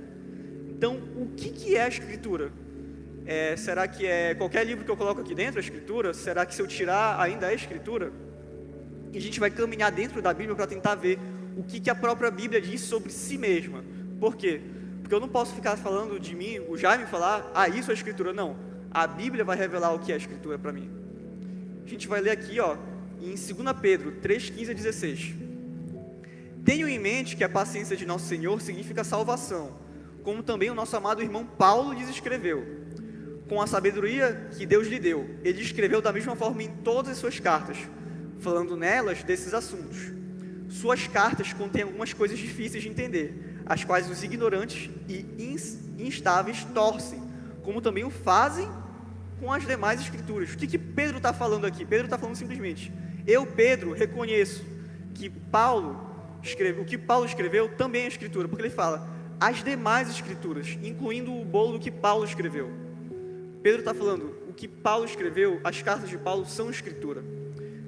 Então, o que é a Escritura? Será que é qualquer livro que eu coloco aqui dentro, a Escritura? Será que se eu tirar ainda é a Escritura? E a gente vai caminhar dentro da Bíblia para tentar ver o que a própria Bíblia diz sobre si mesma. Por quê? Porque eu não posso ficar falando de mim, o Jaime falar, isso é a Escritura. Não, a Bíblia vai revelar o que é a Escritura para mim. A gente vai ler aqui, em 2 Pedro 3, 15 a 16. Tenho em mente que a paciência de nosso Senhor significa salvação, como também o nosso amado irmão Paulo lhes escreveu. Com a sabedoria que Deus lhe deu, ele escreveu da mesma forma em todas as suas cartas, falando nelas desses assuntos. Suas cartas contêm algumas coisas difíceis de entender, as quais os ignorantes e instáveis torcem, como também o fazem com as demais escrituras. O que Pedro está falando aqui? Pedro está falando simplesmente, eu, Pedro, reconheço que o que Paulo escreveu também é escritura, porque ele fala, as demais escrituras, incluindo o bolo que Paulo escreveu. Pedro está falando, o que Paulo escreveu, as cartas de Paulo são escritura.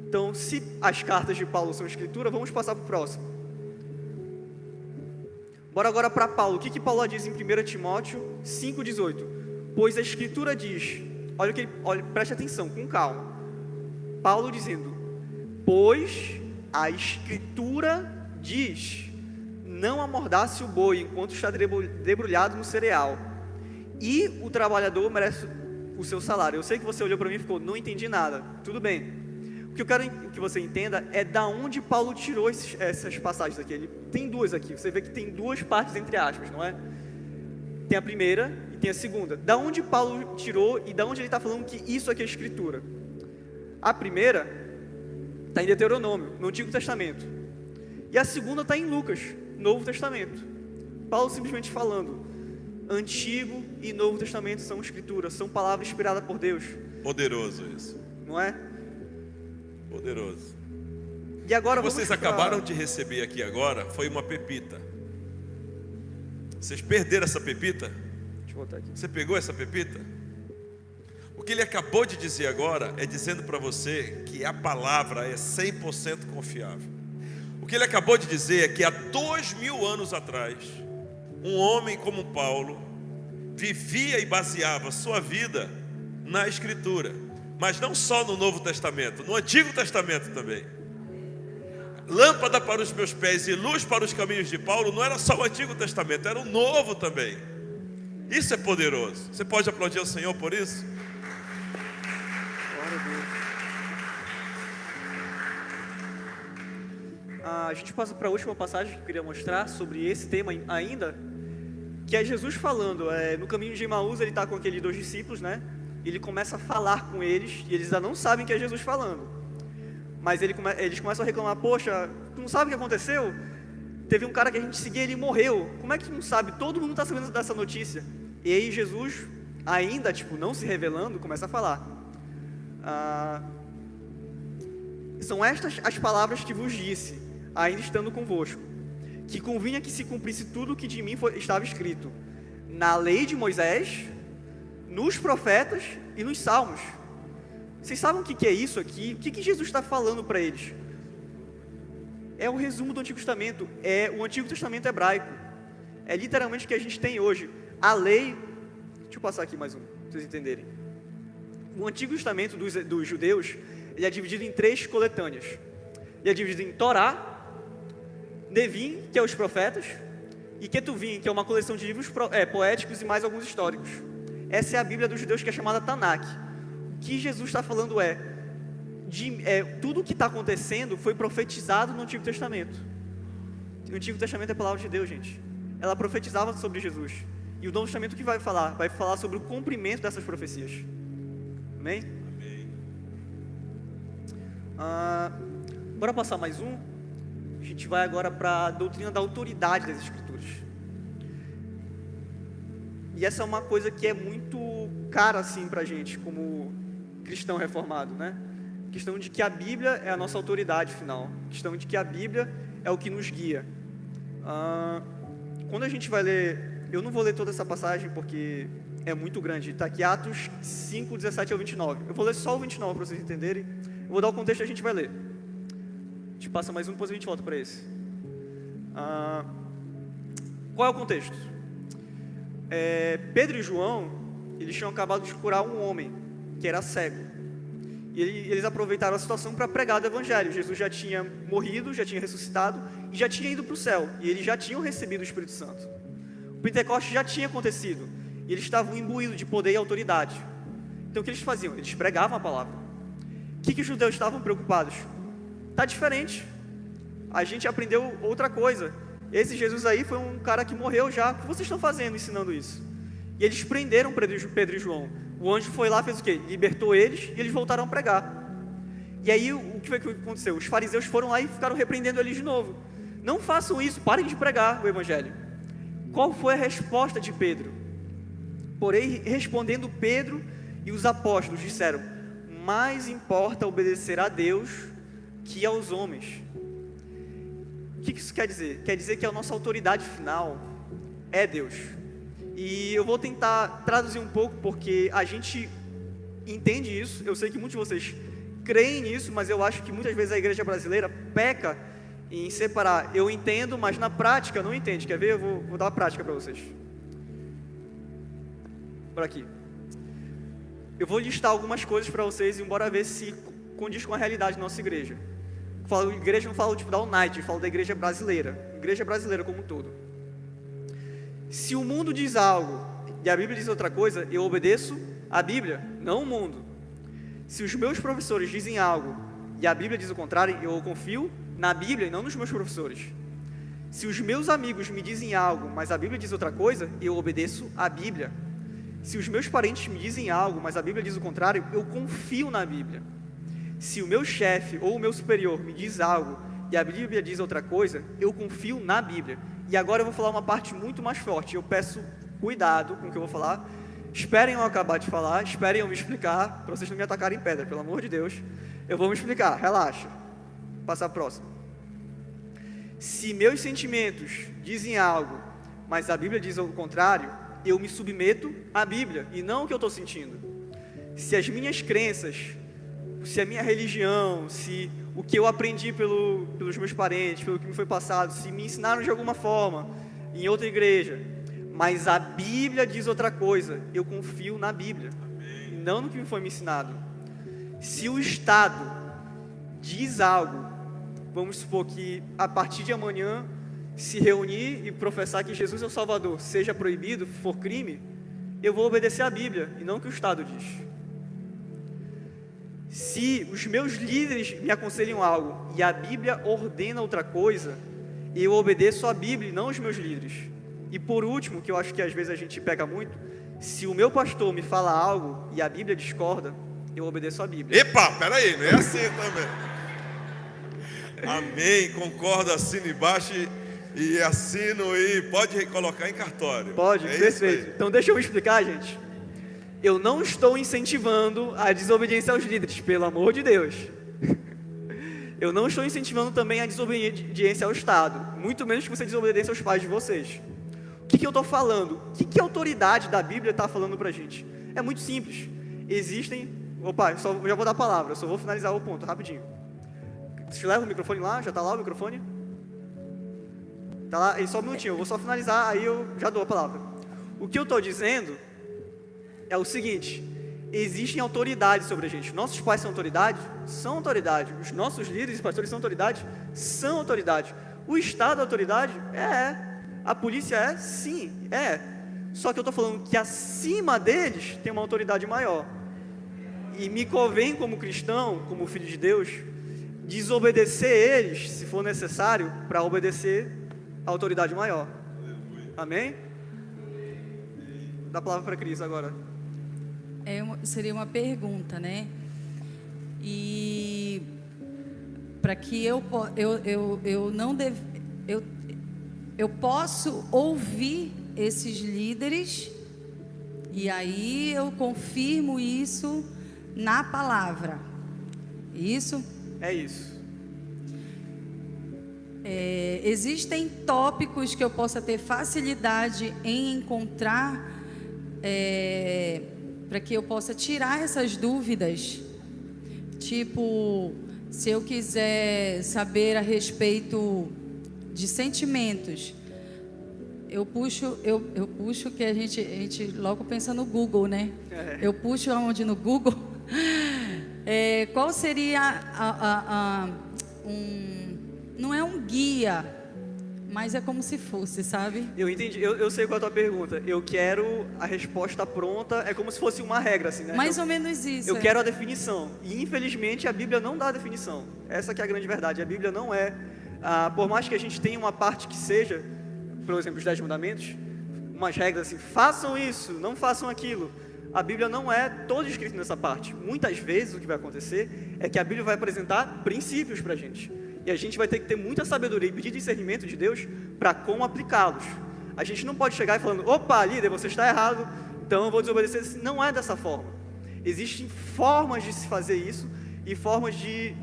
Então, se as cartas de Paulo são escritura, vamos passar para o próximo. Bora agora para Paulo. O que Paulo diz em 1 Timóteo 5,18? Pois a escritura diz, preste atenção, com calma. Paulo dizendo, pois a escritura diz, não amordace o boi enquanto está debrulhado no cereal, e o trabalhador merece o seu salário. Eu sei que você olhou para mim e ficou, não entendi nada. Tudo bem. O que eu quero que você entenda é da onde Paulo tirou essas passagens aqui. Ele tem duas aqui, você vê que tem duas partes entre aspas, não é? tem a primeira e tem a segunda. Da onde Paulo tirou e da onde ele está falando que isso aqui é escritura? A primeira está em Deuteronômio, no Antigo Testamento. E a segunda está em Lucas, Novo Testamento. Paulo simplesmente falando, Antigo e Novo Testamento são escrituras, são palavras inspiradas por Deus. Poderoso isso. Não é? Poderoso. E agora O que vocês vamos pra- acabaram de receber aqui agora foi uma pepita. Vocês perderam essa pepita? Deixa eu botar aqui. Você pegou essa pepita? O que ele acabou de dizer agora é dizendo para você que a palavra é 100% confiável. O que ele acabou de dizer é que há 2000 anos atrás, um homem como Paulo vivia e baseava sua vida na Escritura, mas não só no Novo Testamento, no Antigo Testamento também. Lâmpada para os meus pés e luz para os caminhos de Paulo não era só o Antigo Testamento, era o Novo também. Isso é poderoso. Você pode aplaudir ao Senhor por isso? Glória a Deus. A gente passa para a última passagem que eu queria mostrar sobre esse tema ainda, que é Jesus falando. No caminho de Emaús, ele está com aqueles 2 discípulos, né? Ele começa a falar com eles e eles ainda não sabem que é Jesus falando. Mas eles começam a reclamar, poxa, tu não sabe o que aconteceu? Teve um cara que a gente seguia, ele morreu. Como é que tu não sabe? Todo mundo está sabendo dessa notícia. E aí Jesus, ainda não se revelando, começa a falar. São estas as palavras que vos disse, ainda estando convosco, que convinha que se cumprisse tudo o que de mim estava escrito, na lei de Moisés, nos profetas e nos salmos. Vocês sabem o que é isso aqui? O que Jesus está falando para eles? É o resumo do Antigo Testamento, é o Antigo Testamento hebraico. É literalmente o que a gente tem hoje. A lei, deixa eu passar aqui mais um, para vocês entenderem. O Antigo Testamento dos judeus, ele é dividido em 3 coletâneas. Ele é dividido em Torá, Nevim, que é os profetas, e Ketuvim, que é uma coleção de livros poéticos e mais alguns históricos. Essa é a Bíblia dos judeus, que é chamada Tanakh. O que Jesus está falando tudo o que está acontecendo foi profetizado no Antigo Testamento. O Antigo Testamento é a palavra de Deus, gente. Ela profetizava sobre Jesus. E o Novo Testamento que vai falar? Vai falar sobre o cumprimento dessas profecias. Amém? Amém. Bora passar mais um. A gente vai agora para a doutrina da autoridade das Escrituras. E essa é uma coisa que é muito cara assim para a gente, como cristão reformado, né? A questão de que a Bíblia é a nossa autoridade final. A questão de que a Bíblia é o que nos guia. Quando a gente vai ler, eu não vou ler toda essa passagem porque é muito grande. Está aqui Atos 5, 17 ao 29. Eu vou ler só o 29 para vocês entenderem. Eu vou dar o contexto e a gente vai ler. A gente passa mais um, depois a gente volta para esse. Qual é o contexto? Pedro e João, eles tinham acabado de curar um homem que era cego. E eles aproveitaram a situação para pregar o evangelho. Jesus já tinha morrido, já tinha ressuscitado e já tinha ido para o céu. E eles já tinham recebido o Espírito Santo. O Pentecostes já tinha acontecido. E eles estavam imbuídos de poder e autoridade. Então o que eles faziam? Eles pregavam a palavra. O que os judeus estavam preocupados? Está diferente. A gente aprendeu outra coisa. Esse Jesus aí foi um cara que morreu já. O que vocês estão fazendo ensinando isso? E eles prenderam Pedro e João. O anjo foi lá, fez o quê? Libertou eles e eles voltaram a pregar. E aí o que foi que aconteceu? Os fariseus foram lá e ficaram repreendendo eles de novo. Não façam isso, parem de pregar o evangelho. Qual foi a resposta de Pedro? Porém, respondendo Pedro e os apóstolos disseram: mais importa obedecer a Deus que aos homens. O que isso quer dizer? Quer dizer que a nossa autoridade final é Deus. E eu vou tentar traduzir um pouco, porque a gente entende isso. Eu sei que muitos de vocês creem nisso, mas eu acho que muitas vezes a igreja brasileira peca em separar. Eu entendo, mas na prática não entende. Quer ver? Eu vou dar uma prática para vocês. Por aqui. Eu vou listar algumas coisas para vocês e bora ver se condiz com a realidade da nossa igreja. Igreja não falo da United, falo da igreja brasileira. Igreja brasileira como um todo. Se o mundo diz algo e a Bíblia diz outra coisa, eu obedeço a Bíblia, não o mundo. Se os meus professores dizem algo e a Bíblia diz o contrário, eu confio na Bíblia e não nos meus professores. Se os meus amigos me dizem algo, mas a Bíblia diz outra coisa, eu obedeço a Bíblia. Se os meus parentes me dizem algo, mas a Bíblia diz o contrário, eu confio na Bíblia. Se o meu chefe ou o meu superior me diz algo e a Bíblia diz outra coisa, eu confio na Bíblia. E agora eu vou falar uma parte muito mais forte. Eu peço cuidado com o que eu vou falar. Esperem eu acabar de falar, esperem eu me explicar, para vocês não me atacarem em pedra, pelo amor de Deus. Eu vou me explicar, relaxa. Passar a próxima. Se meus sentimentos dizem algo, mas a Bíblia diz o contrário, eu me submeto à Bíblia e não o que eu estou sentindo. Se as minhas crenças, se a minha religião, se o que eu aprendi pelos meus parentes, pelo que me foi passado, se me ensinaram de alguma forma em outra igreja, mas a Bíblia diz outra coisa, eu confio na Bíblia, e não no que me foi me ensinado. Se o Estado diz algo, vamos supor que a partir de amanhã se reunir e professar que Jesus é o Salvador seja proibido, for crime, eu vou obedecer a Bíblia e não o que o Estado diz. Se os meus líderes me aconselham algo e a Bíblia ordena outra coisa, eu obedeço a Bíblia e não os meus líderes. E por último, que eu acho que às vezes a gente pega muito, se o meu pastor me fala algo e a Bíblia discorda, eu obedeço a Bíblia. Epa, peraí, não é assim também. Amém, concordo, assino embaixo e assino e pode colocar em cartório. Pode, perfeito. Então deixa eu me explicar, gente. Eu não estou incentivando a desobediência aos líderes, pelo amor de Deus. Eu não estou incentivando também a desobediência ao Estado, muito menos que você desobedeça aos pais de vocês. O que eu estou falando? O que a autoridade da Bíblia está falando para a gente? É muito simples. Existem... Opa, já vou dar a palavra, só vou finalizar o ponto, rapidinho. Você leva o microfone lá? Já está lá o microfone? Está lá? E só um minutinho, eu vou só finalizar, aí eu já dou a palavra. O que eu estou dizendo é o seguinte: existem autoridades sobre a gente. Nossos pais são autoridade? São autoridade. Os nossos líderes e pastores são autoridade? São autoridade. O Estado é autoridade? É. A polícia é? Sim, é. Só que eu estou falando que acima deles tem uma autoridade maior. E me convém como cristão, como filho de Deus, desobedecer eles, se for necessário, para obedecer a autoridade maior. Amém? Dá a palavra para a Cris agora. Seria uma pergunta, né? E para que eu posso ouvir esses líderes, e aí eu confirmo isso na palavra. Isso? É isso. Existem tópicos que eu possa ter facilidade em encontrar, para que eu possa tirar essas dúvidas. Tipo, se eu quiser saber a respeito de sentimentos, eu puxo que a gente logo pensa no Google, né? Eu puxo aonde no Google. Qual seria não é um guia, mas é como se fosse, sabe? Eu entendi, eu sei qual é a tua pergunta. Eu quero a resposta pronta, é como se fosse uma regra, assim, né? Mais ou menos isso. Eu quero a definição, e infelizmente a Bíblia não dá a definição. Essa que é a grande verdade, a Bíblia não é, por mais que a gente tenha uma parte que seja, por exemplo, os 10 mandamentos, umas regras assim, façam isso, não façam aquilo. A Bíblia não é toda escrita nessa parte. Muitas vezes o que vai acontecer é que a Bíblia vai apresentar princípios para a gente. E a gente vai ter que ter muita sabedoria e pedir discernimento de Deus para como aplicá-los. A gente não pode chegar e falando, opa, líder, você está errado, então eu vou desobedecer. Não é dessa forma. Existem formas de se fazer isso e formas de,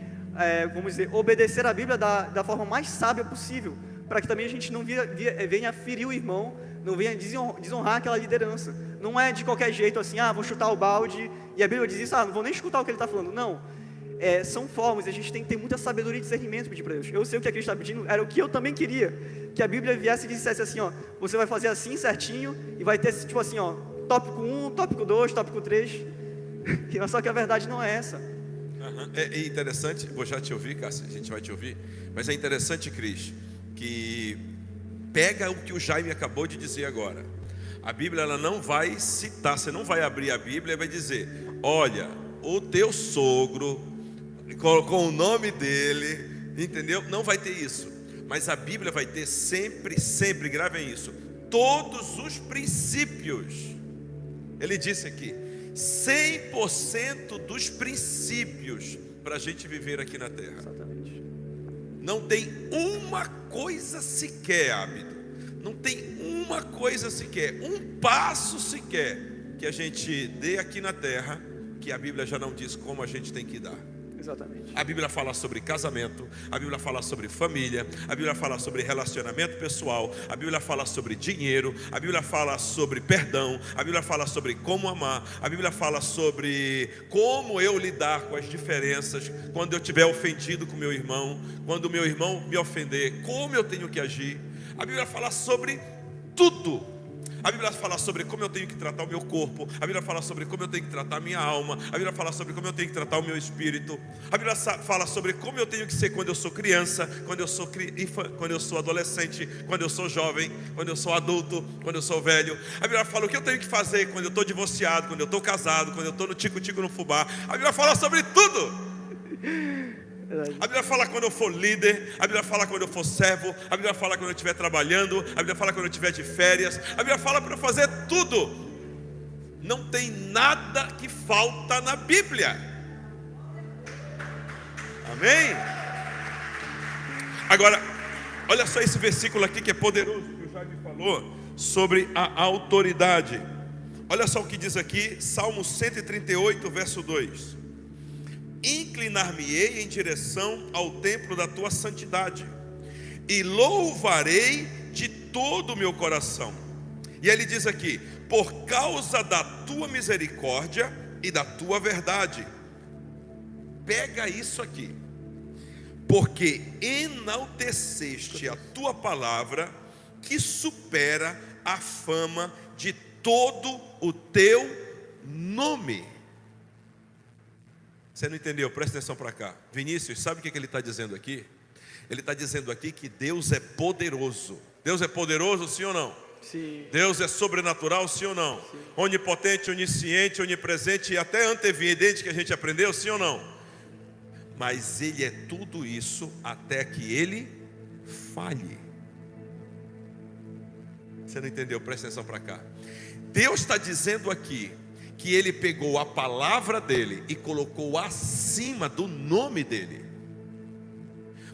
vamos dizer, obedecer a Bíblia da forma mais sábia possível, para que também a gente não venha ferir o irmão, não venha desonrar aquela liderança. Não é de qualquer jeito assim, vou chutar o balde, e a Bíblia diz isso, não vou nem escutar o que ele está falando. Não. São formas, a gente tem que ter muita sabedoria e discernimento para pedir para Deus. Eu sei o que a Cris está pedindo, era o que eu também queria, que a Bíblia viesse e dissesse assim, você vai fazer assim certinho, e vai ter tipo assim, tópico 1, tópico 2, tópico 3, só que a verdade não é essa. É interessante, vou já te ouvir, Cássio, a gente vai te ouvir, mas é interessante, Cris, que pega o que o Jaime acabou de dizer agora. A Bíblia ela não vai citar, você não vai abrir a Bíblia e vai dizer, olha, o teu sogro colocou o nome dele, entendeu? Não vai ter isso. Mas a Bíblia vai ter sempre, sempre, gravem isso, todos os princípios. Ele disse aqui, 100% dos princípios para a gente viver aqui na terra. Exatamente. Não tem uma coisa sequer, Ábido, não tem uma coisa sequer, um passo sequer que a gente dê aqui na terra que a Bíblia já não diz como a gente tem que dar. Exatamente. A Bíblia fala sobre casamento, a Bíblia fala sobre família, a Bíblia fala sobre relacionamento pessoal, a Bíblia fala sobre dinheiro, a Bíblia fala sobre perdão, a Bíblia fala sobre como amar, a Bíblia fala sobre como eu lidar com as diferenças, quando eu estiver ofendido com meu irmão, quando o meu irmão me ofender, como eu tenho que agir. A Bíblia fala sobre tudo. A Bíblia fala sobre como eu tenho que tratar o meu corpo. A Bíblia fala sobre como eu tenho que tratar a minha alma. A Bíblia fala sobre como eu tenho que tratar o meu espírito. A Bíblia fala sobre como eu tenho que ser quando eu sou criança, quando eu sou adolescente, quando eu sou jovem, quando eu sou adulto, quando eu sou velho. A Bíblia fala o que eu tenho que fazer quando eu estou divorciado, quando eu estou casado, quando eu estou no tico-tico no fubá. A Bíblia fala sobre tudo. A Bíblia fala quando eu for líder, a Bíblia fala quando eu for servo, a Bíblia fala quando eu estiver trabalhando, a Bíblia fala quando eu estiver de férias, a Bíblia fala para eu fazer tudo. Não tem nada que falta na Bíblia. Amém? Agora, olha só esse versículo aqui que é poderoso, que o Jaime falou sobre a autoridade. Olha só o que diz aqui, Salmo 138, verso 2. Inclinar-me-ei em direção ao templo da tua santidade e louvarei de todo o meu coração. E ele diz aqui, por causa da tua misericórdia e da tua verdade. Pega isso aqui. Porque enalteceste a tua palavra, que supera a fama de todo o teu nome. Você não entendeu? Presta atenção para cá. Vinícius, sabe o que ele está dizendo aqui? Ele está dizendo aqui que Deus é poderoso. Deus é poderoso, sim ou não? Sim. Deus é sobrenatural, sim ou não? Sim. Onipotente, onisciente, onipresente e até antevidente, que a gente aprendeu, sim ou não? Mas Ele é tudo isso até que Ele falhe. Você não entendeu? Presta atenção para cá. Deus está dizendo aqui que Ele pegou a palavra dEle e colocou acima do nome dEle.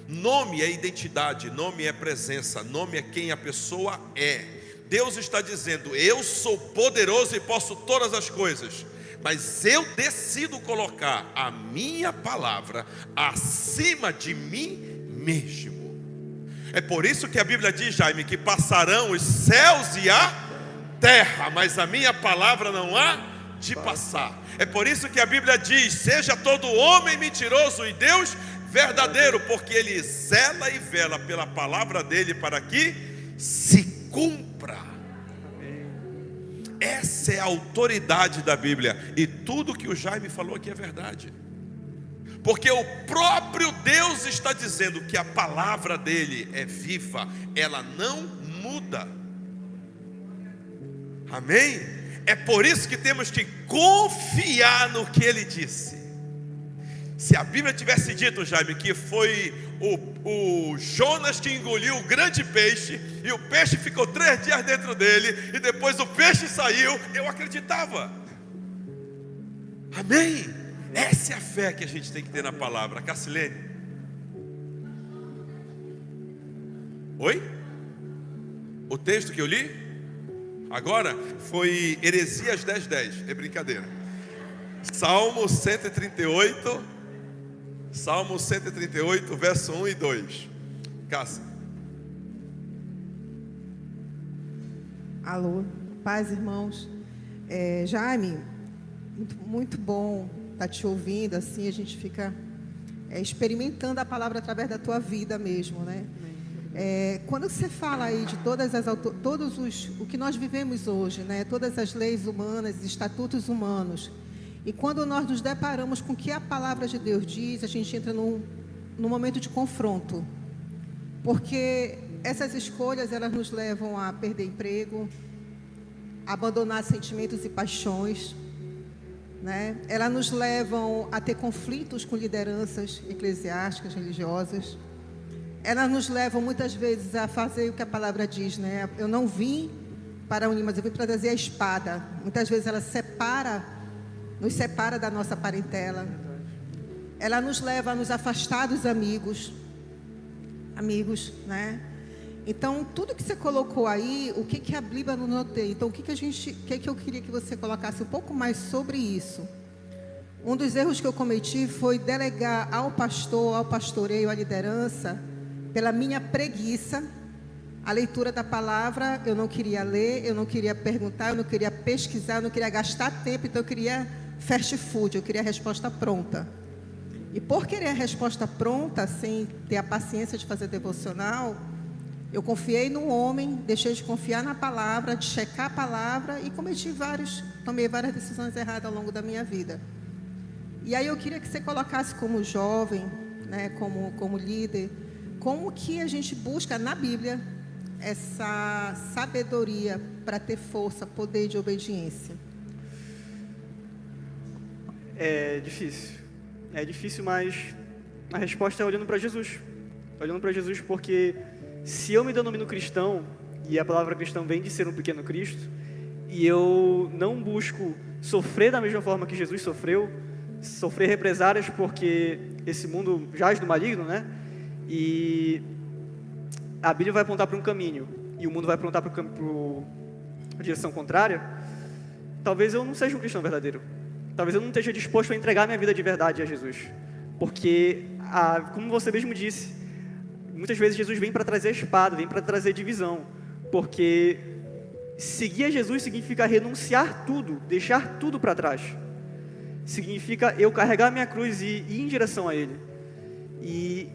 Nome é identidade, nome é presença, nome é quem a pessoa é. Deus está dizendo, eu sou poderoso e posso todas as coisas, mas eu decido colocar a minha palavra acima de mim mesmo. É por isso que a Bíblia diz, Jaime, que passarão os céus e a terra, mas a minha palavra não há de passar. É por isso que a Bíblia diz, seja todo homem mentiroso e Deus verdadeiro, porque Ele zela e vela pela palavra dEle para que se cumpra. Essa é a autoridade da Bíblia. E tudo que o Jaime falou aqui é verdade, porque o próprio Deus está dizendo que a palavra dEle é viva, ela não muda. Amém? É por isso que temos que confiar no que Ele disse. Se a Bíblia tivesse dito, Jaime, que foi o Jonas que engoliu o grande peixe, e o peixe ficou 3 dias dentro dele, e depois o peixe saiu, eu acreditava. Amém? Essa é a fé que a gente tem que ter na palavra. Cacilene? Oi? O texto que eu li agora foi Heresias 10:10. É brincadeira. Salmo 138, verso 1 e 2. Cássia. Alô, paz, irmãos. Jaime, muito bom estar te ouvindo, assim a gente fica experimentando a palavra através da tua vida mesmo, né? Quando você fala aí de o que nós vivemos hoje, né? Todas as leis humanas, estatutos humanos, e quando nós nos deparamos com o que a palavra de Deus diz, a gente entra num momento de confronto, porque essas escolhas, elas nos levam a perder emprego, a abandonar sentimentos e paixões, né? Elas nos levam a ter conflitos com lideranças eclesiásticas, religiosas. elas nos levam muitas vezes a fazer o que a palavra diz, né? Eu não vim para unir, mas eu vim para trazer a espada. Muitas vezes ela nos separa da nossa parentela. Ela nos leva a nos afastar dos amigos, né? Então, tudo que você colocou aí, o que a Bíblia não notei? Então, o que eu queria que você colocasse um pouco mais sobre isso? Um dos erros que eu cometi foi delegar ao pastor, ao pastoreio, à liderança, pela minha preguiça, a leitura da palavra. Eu não queria ler, eu não queria perguntar, eu não queria pesquisar, eu não queria gastar tempo, então eu queria fast food, eu queria a resposta pronta. E por querer a resposta pronta, sem ter a paciência de fazer devocional, eu confiei no homem, deixei de confiar na palavra, de checar a palavra e tomei várias decisões erradas ao longo da minha vida. E aí eu queria que você colocasse como jovem, né, como líder, como que a gente busca na Bíblia essa sabedoria para ter força, poder de obediência. É difícil, mas a resposta é olhando para Jesus. Olhando para Jesus, porque se eu me denomino cristão, e a palavra cristão vem de ser um pequeno Cristo, e eu não busco sofrer da mesma forma que Jesus sofreu, sofrer represárias, porque esse mundo jaz do maligno, né? E a Bíblia vai apontar para um caminho, e o mundo vai apontar para a direção contrária. Talvez eu não seja um cristão verdadeiro. Talvez eu não esteja disposto a entregar minha vida de verdade a Jesus. Porque, como você mesmo disse, muitas vezes Jesus vem para trazer a espada, vem para trazer divisão. Porque seguir a Jesus significa renunciar tudo, deixar tudo para trás. Significa eu carregar minha cruz e ir em direção a Ele. E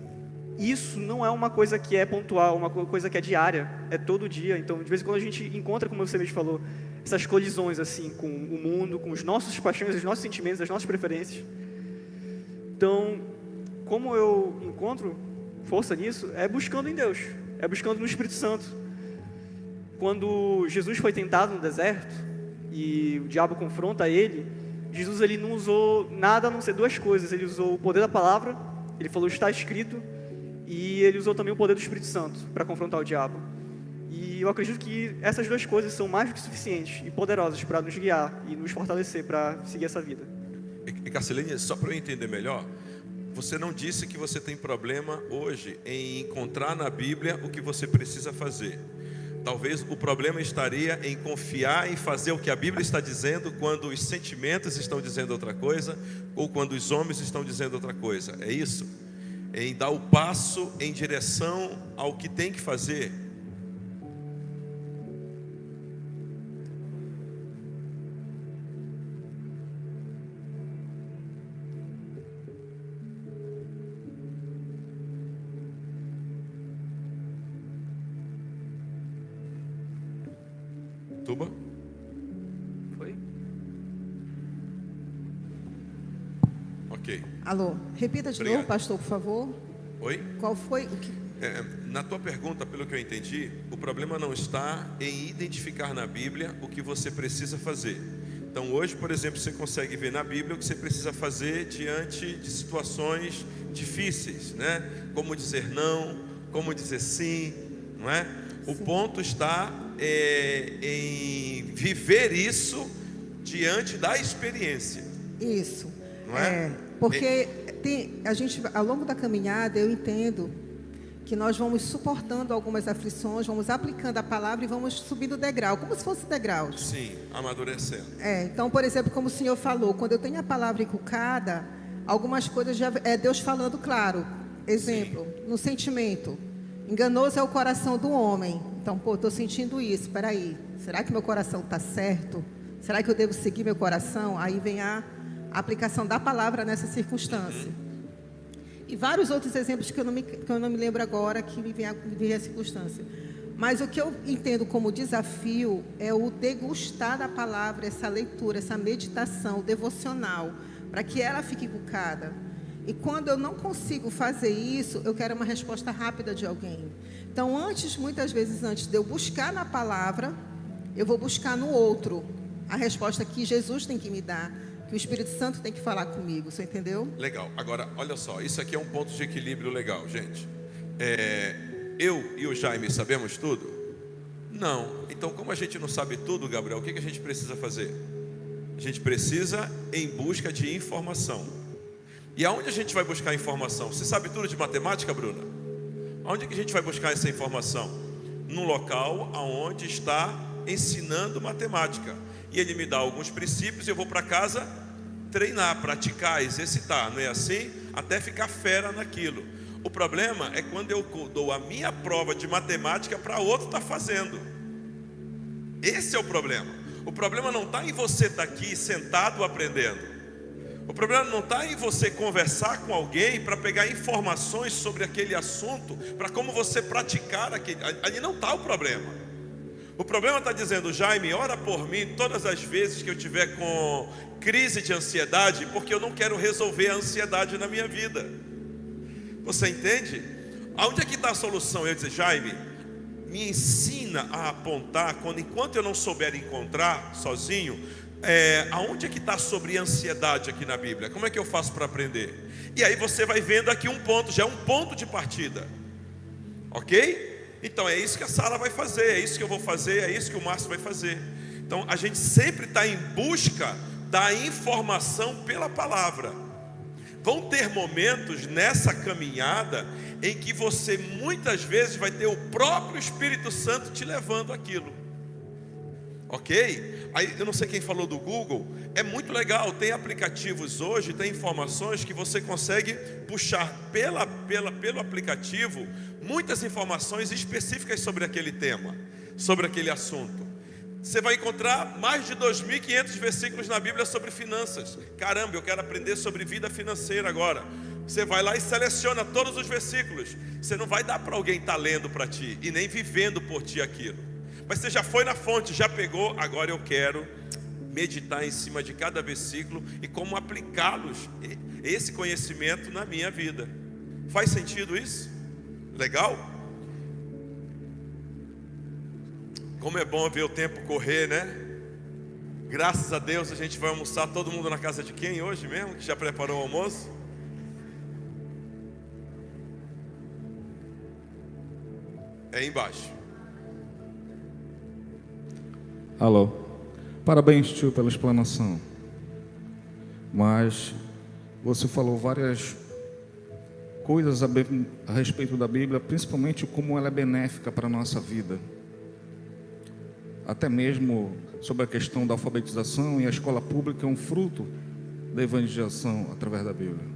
isso não é uma coisa que é pontual, uma coisa que é diária, é todo dia. Então, de vez em quando a gente encontra, como você mesmo falou, essas colisões assim com o mundo, com os nossos paixões, os nossos sentimentos, as nossas preferências. Então, como eu encontro força nisso? É buscando em Deus, é buscando no Espírito Santo. Quando Jesus foi tentado no deserto e o diabo confronta ele, Jesus ele não usou nada a não ser duas coisas. Ele usou o poder da palavra, ele falou está escrito, e ele usou também o poder do Espírito Santo para confrontar o diabo. E eu acredito que essas duas coisas são mais do que suficientes e poderosas para nos guiar e nos fortalecer para seguir essa vida. E Carcelene, só para eu entender melhor, você não disse que você tem problema hoje em encontrar na Bíblia o que você precisa fazer. Talvez o problema estaria em confiar em fazer o que a Bíblia está dizendo quando os sentimentos estão dizendo outra coisa ou quando os homens estão dizendo outra coisa. É isso? Em dar o passo em direção ao que tem que fazer. Tuba? Foi? Ok. Alô, repita de Obrigado. novo, pastor, por favor. Oi? Qual foi o que... Na tua pergunta, pelo que eu entendi, o problema não está em identificar na Bíblia o que você precisa fazer. Então hoje, por exemplo, você consegue ver na Bíblia o que você precisa fazer diante de situações difíceis, né? Como dizer não, como dizer sim, não é? O ponto está em viver isso diante da experiência. Isso. Não é? Porque a gente, ao longo da caminhada, eu entendo que nós vamos suportando algumas aflições, vamos aplicando a palavra e vamos subindo degrau, como se fosse degraus. Sim, amadurecendo. Então, por exemplo, como o senhor falou, quando eu tenho a palavra inculcada, algumas coisas já é Deus falando claro. Exemplo, no sentimento. Enganoso é o coração do homem. Então, estou sentindo isso, espera aí. Será que meu coração está certo? Será que eu devo seguir meu coração? Aí vem a aplicação da palavra nessa circunstância. E vários outros exemplos que eu não me lembro agora, que me vem a circunstância. Mas o que eu entendo como desafio é o degustar da palavra, essa leitura, essa meditação devocional, para que ela fique inculcada. E quando eu não consigo fazer isso, eu quero uma resposta rápida de alguém. Então, muitas vezes antes de eu buscar na palavra, eu vou buscar no outro a resposta que Jesus tem que me dar, que o Espírito Santo tem que falar comigo, você entendeu? Legal. Agora, olha só, isso aqui é um ponto de equilíbrio legal, gente. Eu e o Jaime sabemos tudo? Não. Então, como a gente não sabe tudo, Gabriel, o que a gente precisa fazer? A gente precisa em busca de informação. E aonde a gente vai buscar informação? Você sabe tudo de matemática, Bruna? Aonde que a gente vai buscar essa informação? Num local onde está ensinando matemática. E ele me dá alguns princípios e eu vou para casa treinar, praticar, exercitar. Não é assim? Até ficar fera naquilo. O problema é quando eu dou a minha prova de matemática para outro estar fazendo. Esse é o problema. O problema não está em você estar aqui sentado aprendendo. O problema não está em você conversar com alguém para pegar informações sobre aquele assunto, para como você praticar aquele. Ali não está o problema. O problema está dizendo: Jaime, ora por mim todas as vezes que eu tiver com crise de ansiedade, porque eu não quero resolver a ansiedade na minha vida. Você entende? Aonde é que está a solução? Eu dizer: Jaime, me ensina a apontar, enquanto eu não souber encontrar sozinho, aonde é que está sobre ansiedade aqui na Bíblia? Como é que eu faço para aprender? E aí você vai vendo aqui um ponto, já é um ponto de partida. Ok? Então é isso que a Sara vai fazer, é isso que eu vou fazer, é isso que o Márcio vai fazer. Então a gente sempre está em busca da informação pela palavra. Vão ter momentos nessa caminhada em que você muitas vezes vai ter o próprio Espírito Santo te levando aquilo. Ok? Aí eu não sei quem falou do Google, é muito legal, tem aplicativos hoje, tem informações que você consegue puxar pelo aplicativo muitas informações específicas sobre aquele tema, sobre aquele assunto. Você vai encontrar mais de 2.500 versículos na Bíblia sobre finanças. Caramba, eu quero aprender sobre vida financeira agora. Você vai lá e seleciona todos os versículos. Você não vai dar para alguém estar lendo para ti e nem vivendo por ti aquilo. Mas você já foi na fonte, já pegou. Agora eu quero meditar em cima de cada versículo e como aplicá-los, esse conhecimento na minha vida. Faz sentido isso? Legal? Como é bom ver o tempo correr, né? Graças a Deus a gente vai almoçar todo mundo na casa de quem hoje mesmo? Que já preparou o almoço? É embaixo. Alô. Parabéns, tio, pela explanação. Mas você falou várias coisas a respeito da Bíblia, principalmente como ela é benéfica para a nossa vida. Até mesmo sobre a questão da alfabetização, e a escola pública é um fruto da evangelização através da Bíblia.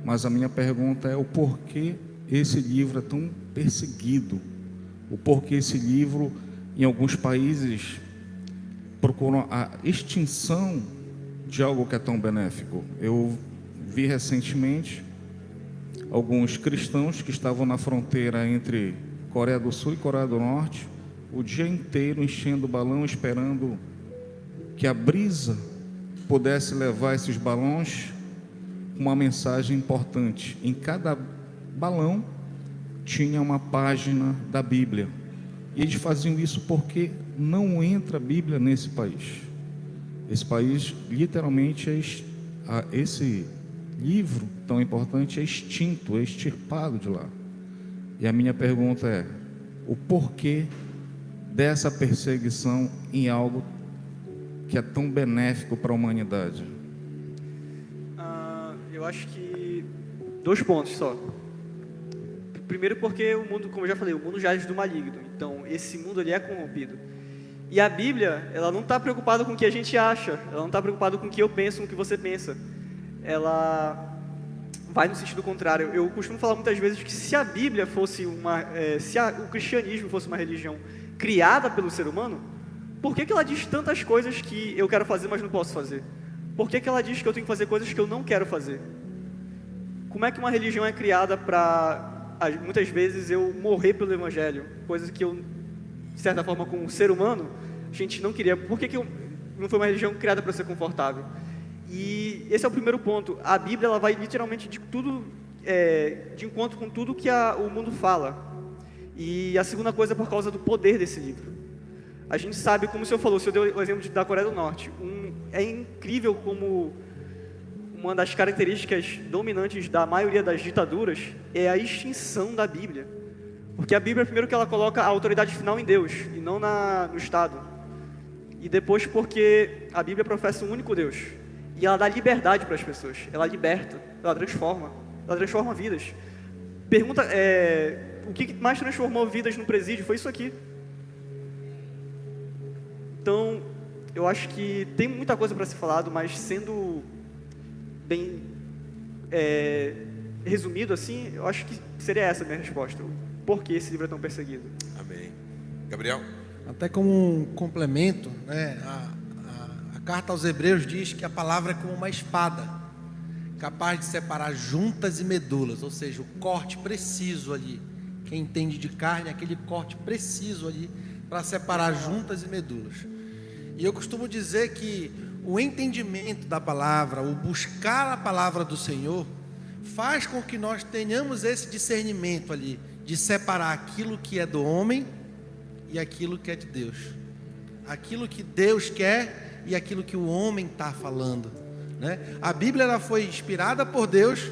Mas a minha pergunta é o porquê esse livro é tão perseguido, o porquê esse livro, em alguns países, procuram a extinção de algo que é tão benéfico. Eu vi recentemente alguns cristãos que estavam na fronteira entre Coreia do Sul e Coreia do Norte, o dia inteiro enchendo o balão, esperando que a brisa pudesse levar esses balões com uma mensagem importante. Em cada balão tinha uma página da Bíblia. E eles faziam isso porque não entra a Bíblia nesse país. Esse país, literalmente, esse livro tão importante é extinto, é extirpado de lá. E a minha pergunta é: o porquê dessa perseguição em algo que é tão benéfico para a humanidade? Eu acho que 2 pontos só. Primeiro porque o mundo, como eu já falei, o mundo jaz do maligno. Então esse mundo ali é corrompido. E a Bíblia, ela não está preocupada com o que a gente acha. Ela não está preocupada com o que eu penso, com o que você pensa. Ela vai no sentido contrário. Eu costumo falar muitas vezes que se a Bíblia fosse o cristianismo fosse uma religião criada pelo ser humano, por que ela diz tantas coisas que eu quero fazer, mas não posso fazer? Por que ela diz que eu tenho que fazer coisas que eu não quero fazer? Como é que uma religião é criada para, muitas vezes, eu morrer pelo Evangelho? Coisas que eu, de certa forma, como ser humano, a gente não queria. Por que não foi uma religião criada para ser confortável? E esse é o primeiro ponto. A Bíblia, ela vai literalmente de encontro com tudo que o mundo fala. E a segunda coisa é por causa do poder desse livro. A gente sabe, como o senhor falou, o senhor deu o exemplo da Coreia do Norte. É incrível como uma das características dominantes da maioria das ditaduras é a extinção da Bíblia. Porque a Bíblia, primeiro que ela coloca a autoridade final em Deus e não no Estado. E depois porque a Bíblia professa um único Deus. E ela dá liberdade para as pessoas. Ela liberta, ela transforma vidas. Pergunta, o que mais transformou vidas no presídio? Foi isso aqui. Então, eu acho que tem muita coisa para ser falado, mas sendo bem resumido assim, eu acho que seria essa a minha resposta. Por que esse livro é tão perseguido? Amém. Gabriel? Até como um complemento, né, a carta aos Hebreus diz que a palavra é como uma espada, capaz de separar juntas e medulas, ou seja, o corte preciso ali. Quem entende de carne, aquele corte preciso ali para separar juntas e medulas. E eu costumo dizer que o entendimento da palavra, o buscar a palavra do Senhor, faz com que nós tenhamos esse discernimento ali, de separar aquilo que é do homem e aquilo que é de Deus. Aquilo que Deus quer e aquilo que o homem está falando, né? A Bíblia ela foi inspirada por Deus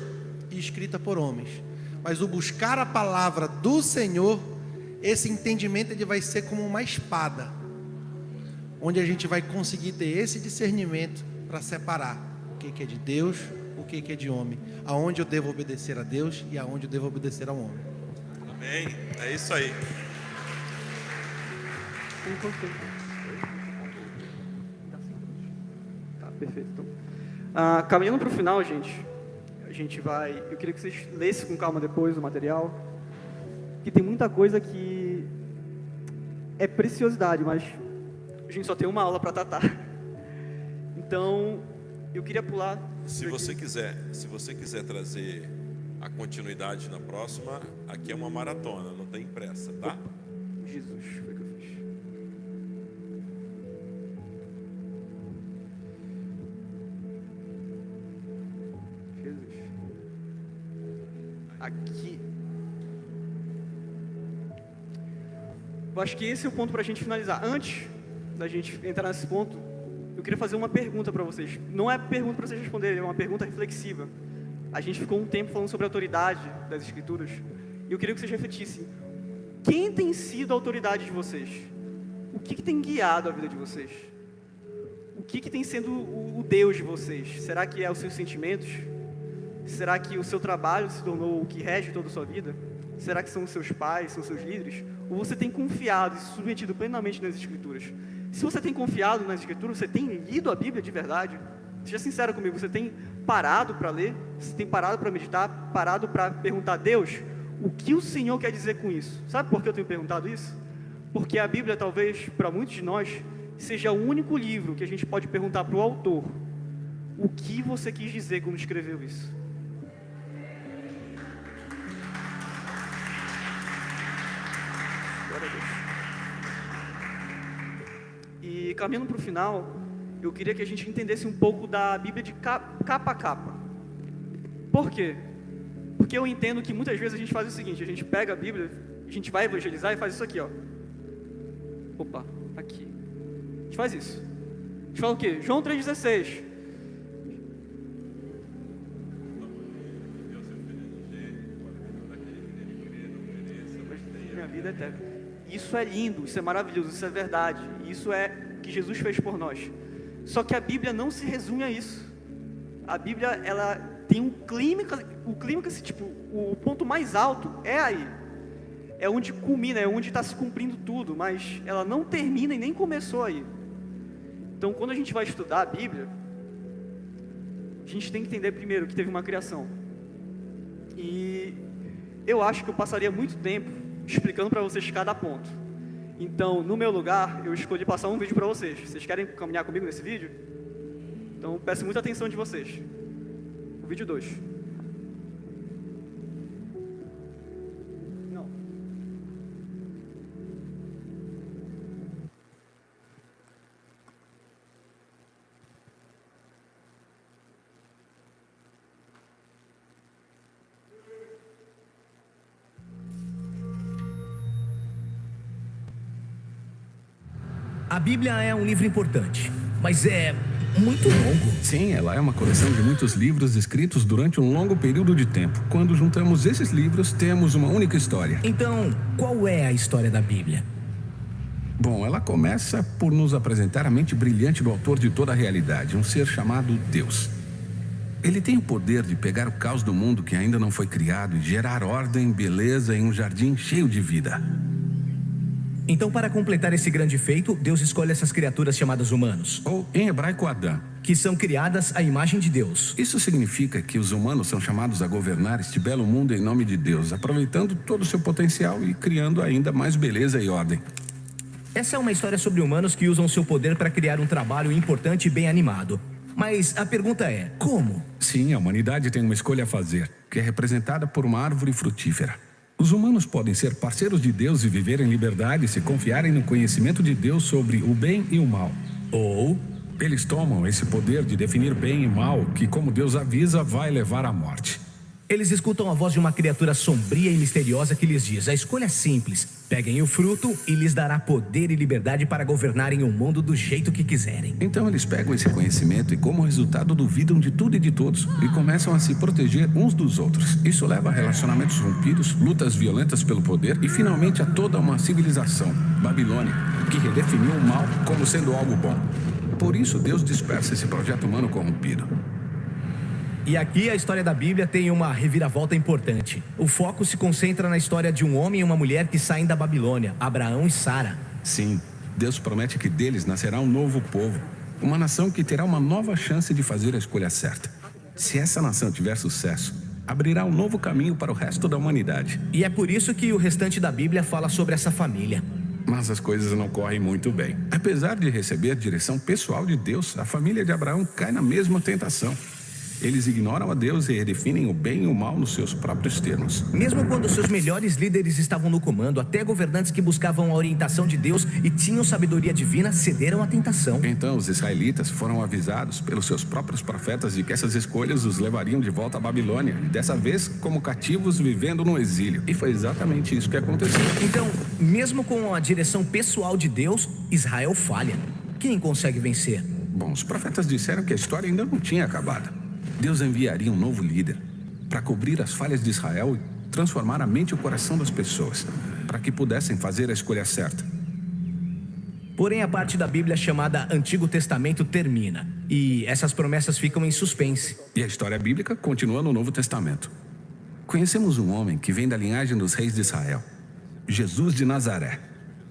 e escrita por homens. Mas o buscar a palavra do Senhor, esse entendimento ele vai ser como uma espada, onde a gente vai conseguir ter esse discernimento para separar o que é de Deus, o que é de homem, aonde eu devo obedecer a Deus e aonde eu devo obedecer ao homem. Amém. É isso aí. Tá, perfeito. Então, caminhando para o final, gente, eu queria que vocês lessem com calma depois o material, que tem muita coisa que é preciosidade, mas a gente só tem uma aula para tratar. Então, eu queria pular. Se você quiser trazer a continuidade na próxima, aqui é uma maratona, não tem pressa, tá? Jesus, foi o que eu fiz. Jesus. Aqui. Eu acho que esse é o ponto para a gente finalizar. Antes da gente entrar nesse ponto, eu queria fazer uma pergunta para vocês. Não é pergunta para vocês responderem, é uma pergunta reflexiva. A gente ficou um tempo falando sobre a autoridade das Escrituras, e eu queria que vocês refletissem. Quem tem sido a autoridade de vocês? O que tem guiado a vida de vocês? O que tem sido o Deus de vocês? Será que é os seus sentimentos? Será que o seu trabalho se tornou o que rege toda a sua vida? Será que são os seus pais, são os seus líderes? Ou você tem confiado e se submetido plenamente nas Escrituras? Se você tem confiado nas Escrituras, você tem lido a Bíblia de verdade? Seja sincero comigo, você tem parado para ler? Você tem parado para meditar? Parado para perguntar a Deus, o que o Senhor quer dizer com isso? Sabe por que eu tenho perguntado isso? Porque a Bíblia, talvez, para muitos de nós, seja o único livro que a gente pode perguntar para o autor, o que você quis dizer quando escreveu isso? Glória a Deus. E caminhando para o final, eu queria que a gente entendesse um pouco da Bíblia de capa a capa. Por quê? Porque eu entendo que muitas vezes a gente faz o seguinte, a gente pega a Bíblia, a gente vai evangelizar e faz isso aqui, ó. Opa, aqui. A gente faz isso. A gente fala o quê? João 3,16. Minha vida é eterna. Isso é lindo, isso é maravilhoso, isso é verdade. Isso é o que Jesus fez por nós. Só que a Bíblia não se resume a isso. A Bíblia, ela tem um clímax, tipo, o ponto mais alto é aí. É onde culmina, é onde está se cumprindo tudo, mas ela não termina e nem começou aí. Então, quando a gente vai estudar a Bíblia, a gente tem que entender primeiro que teve uma criação. E eu acho que eu passaria muito tempo explicando para vocês cada ponto. Então, no meu lugar, eu escolhi passar um vídeo para vocês. Vocês querem caminhar comigo nesse vídeo? Então, peço muita atenção de vocês. O vídeo 2. Não. A Bíblia é um livro importante, mas é muito longo. Sim, ela é uma coleção de muitos livros escritos durante um longo período de tempo. Quando juntamos esses livros, temos uma única história. Então, qual é a história da Bíblia? Bom, ela começa por nos apresentar a mente brilhante do autor de toda a realidade, um ser chamado Deus. Ele tem o poder de pegar o caos do mundo que ainda não foi criado e gerar ordem, beleza em um jardim cheio de vida. Então, para completar esse grande feito, Deus escolhe essas criaturas chamadas humanos, Ou, em hebraico, Adão. que são criadas à imagem de Deus. Isso significa que os humanos são chamados a governar este belo mundo em nome de Deus, aproveitando todo o seu potencial e criando ainda mais beleza e ordem. Essa é uma história sobre humanos que usam seu poder para criar um trabalho importante e bem animado. Mas a pergunta é, como? Sim, a humanidade tem uma escolha a fazer, que é representada por uma árvore frutífera. Os humanos podem ser parceiros de Deus e viver em liberdade se confiarem no conhecimento de Deus sobre o bem e o mal. Ou Eles tomam esse poder de definir bem e mal, que, como Deus avisa, vai levar à morte. eles escutam a voz de uma criatura sombria e misteriosa que lhes diz: a escolha é simples, peguem o fruto e lhes dará poder e liberdade para governarem o mundo do jeito que quiserem. Então eles pegam esse conhecimento e, como resultado, duvidam de tudo e de todos e começam a se proteger uns dos outros. Isso leva a relacionamentos rompidos, lutas violentas pelo poder e, finalmente, a toda uma civilização, Babilônia, que redefiniu o mal como sendo algo bom. Por isso, Deus dispersa esse projeto humano corrompido. E aqui a história da Bíblia tem uma reviravolta importante. O foco se concentra na história de um homem e uma mulher que saem da Babilônia, Abraão e Sara. Sim, Deus promete que deles nascerá um novo povo, uma nação que terá uma nova chance de fazer a escolha certa. Se essa nação tiver sucesso, abrirá um novo caminho para o resto da humanidade. E é por isso que o restante da Bíblia fala sobre essa família. Mas as coisas não correm muito bem. Apesar de receber direção pessoal de Deus, a família de Abraão cai na mesma tentação. Eles ignoram a Deus e redefinem o bem e o mal nos seus próprios termos. Mesmo quando seus melhores líderes estavam no comando, até governantes que buscavam a orientação de Deus e tinham sabedoria divina cederam à tentação. Então os israelitas foram avisados pelos seus próprios profetas de que essas escolhas os levariam de volta à Babilônia, e dessa vez como cativos vivendo no exílio. E foi exatamente isso que aconteceu. Então, mesmo com a direção pessoal de Deus, Israel falha. Quem consegue vencer? Bom, os profetas disseram que a história ainda não tinha acabado. Deus enviaria um novo líder para cobrir as falhas de Israel e transformar a mente e o coração das pessoas, para que pudessem fazer a escolha certa. Porém, a parte da Bíblia chamada Antigo Testamento termina, e essas promessas ficam em suspense. E a história bíblica continua no Novo Testamento. Conhecemos um homem que vem da linhagem dos reis de Israel, Jesus de Nazaré.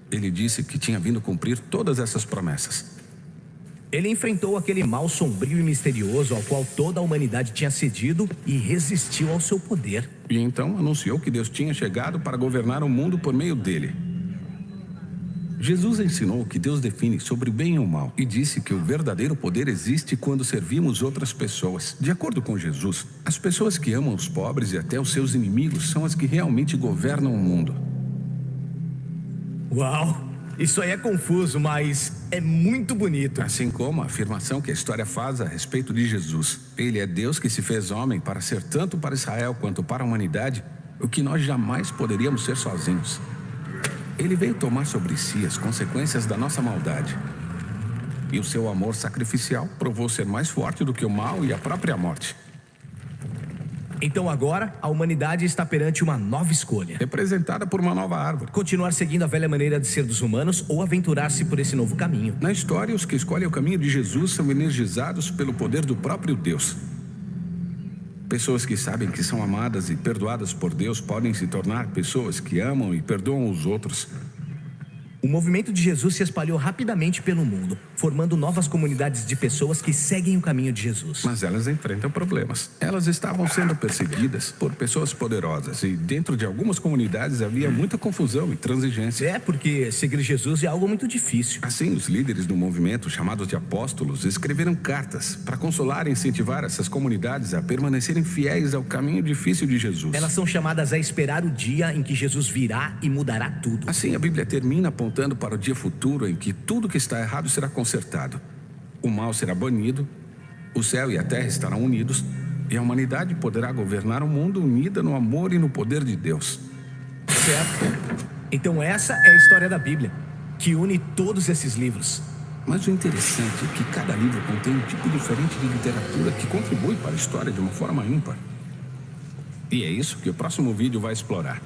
Ele disse que tinha vindo cumprir todas essas promessas. Ele enfrentou aquele mal sombrio e misterioso ao qual toda a humanidade tinha cedido e resistiu ao seu poder. E então anunciou que Deus tinha chegado para governar o mundo por meio dele. Jesus ensinou que Deus define sobre o bem e o mal e disse que o verdadeiro poder existe quando servimos outras pessoas. De acordo com Jesus, as pessoas que amam os pobres e até os seus inimigos são as que realmente governam o mundo. Uau! Isso aí é confuso, mas é muito bonito. Assim como a afirmação que a história faz a respeito de Jesus. Ele é Deus que se fez homem para ser tanto para Israel quanto para a humanidade o que nós jamais poderíamos ser sozinhos. Ele veio tomar sobre si as consequências da nossa maldade. E o seu amor sacrificial provou ser mais forte do que o mal e a própria morte. Então agora, a humanidade está perante uma nova escolha. Representada por uma nova árvore. Continuar seguindo a velha maneira de ser dos humanos ou aventurar-se por esse novo caminho. Na história, os que escolhem o caminho de Jesus são energizados pelo poder do próprio Deus. Pessoas que sabem que são amadas e perdoadas por Deus podem se tornar pessoas que amam e perdoam os outros. O movimento de Jesus se espalhou rapidamente pelo mundo, formando novas comunidades de pessoas que seguem o caminho de Jesus. Mas elas enfrentam problemas. Elas estavam sendo perseguidas por pessoas poderosas e dentro de algumas comunidades havia muita confusão e transigência. É, porque seguir Jesus é algo muito difícil. Assim, os líderes do movimento, chamados de apóstolos, escreveram cartas para consolar e incentivar essas comunidades a permanecerem fiéis ao caminho difícil de Jesus. Elas são chamadas a esperar o dia em que Jesus virá e mudará tudo. Assim, a Bíblia termina apontando para o dia futuro em que tudo que está errado será consertado. O mal será banido, o céu e a terra estarão unidos e a humanidade poderá governar o mundo unida no amor e no poder de Deus. Certo. Então essa é a história da Bíblia, que une todos esses livros. Mas o interessante é que cada livro contém um tipo diferente de literatura que contribui para a história de uma forma ímpar. E é isso que o próximo vídeo vai explorar.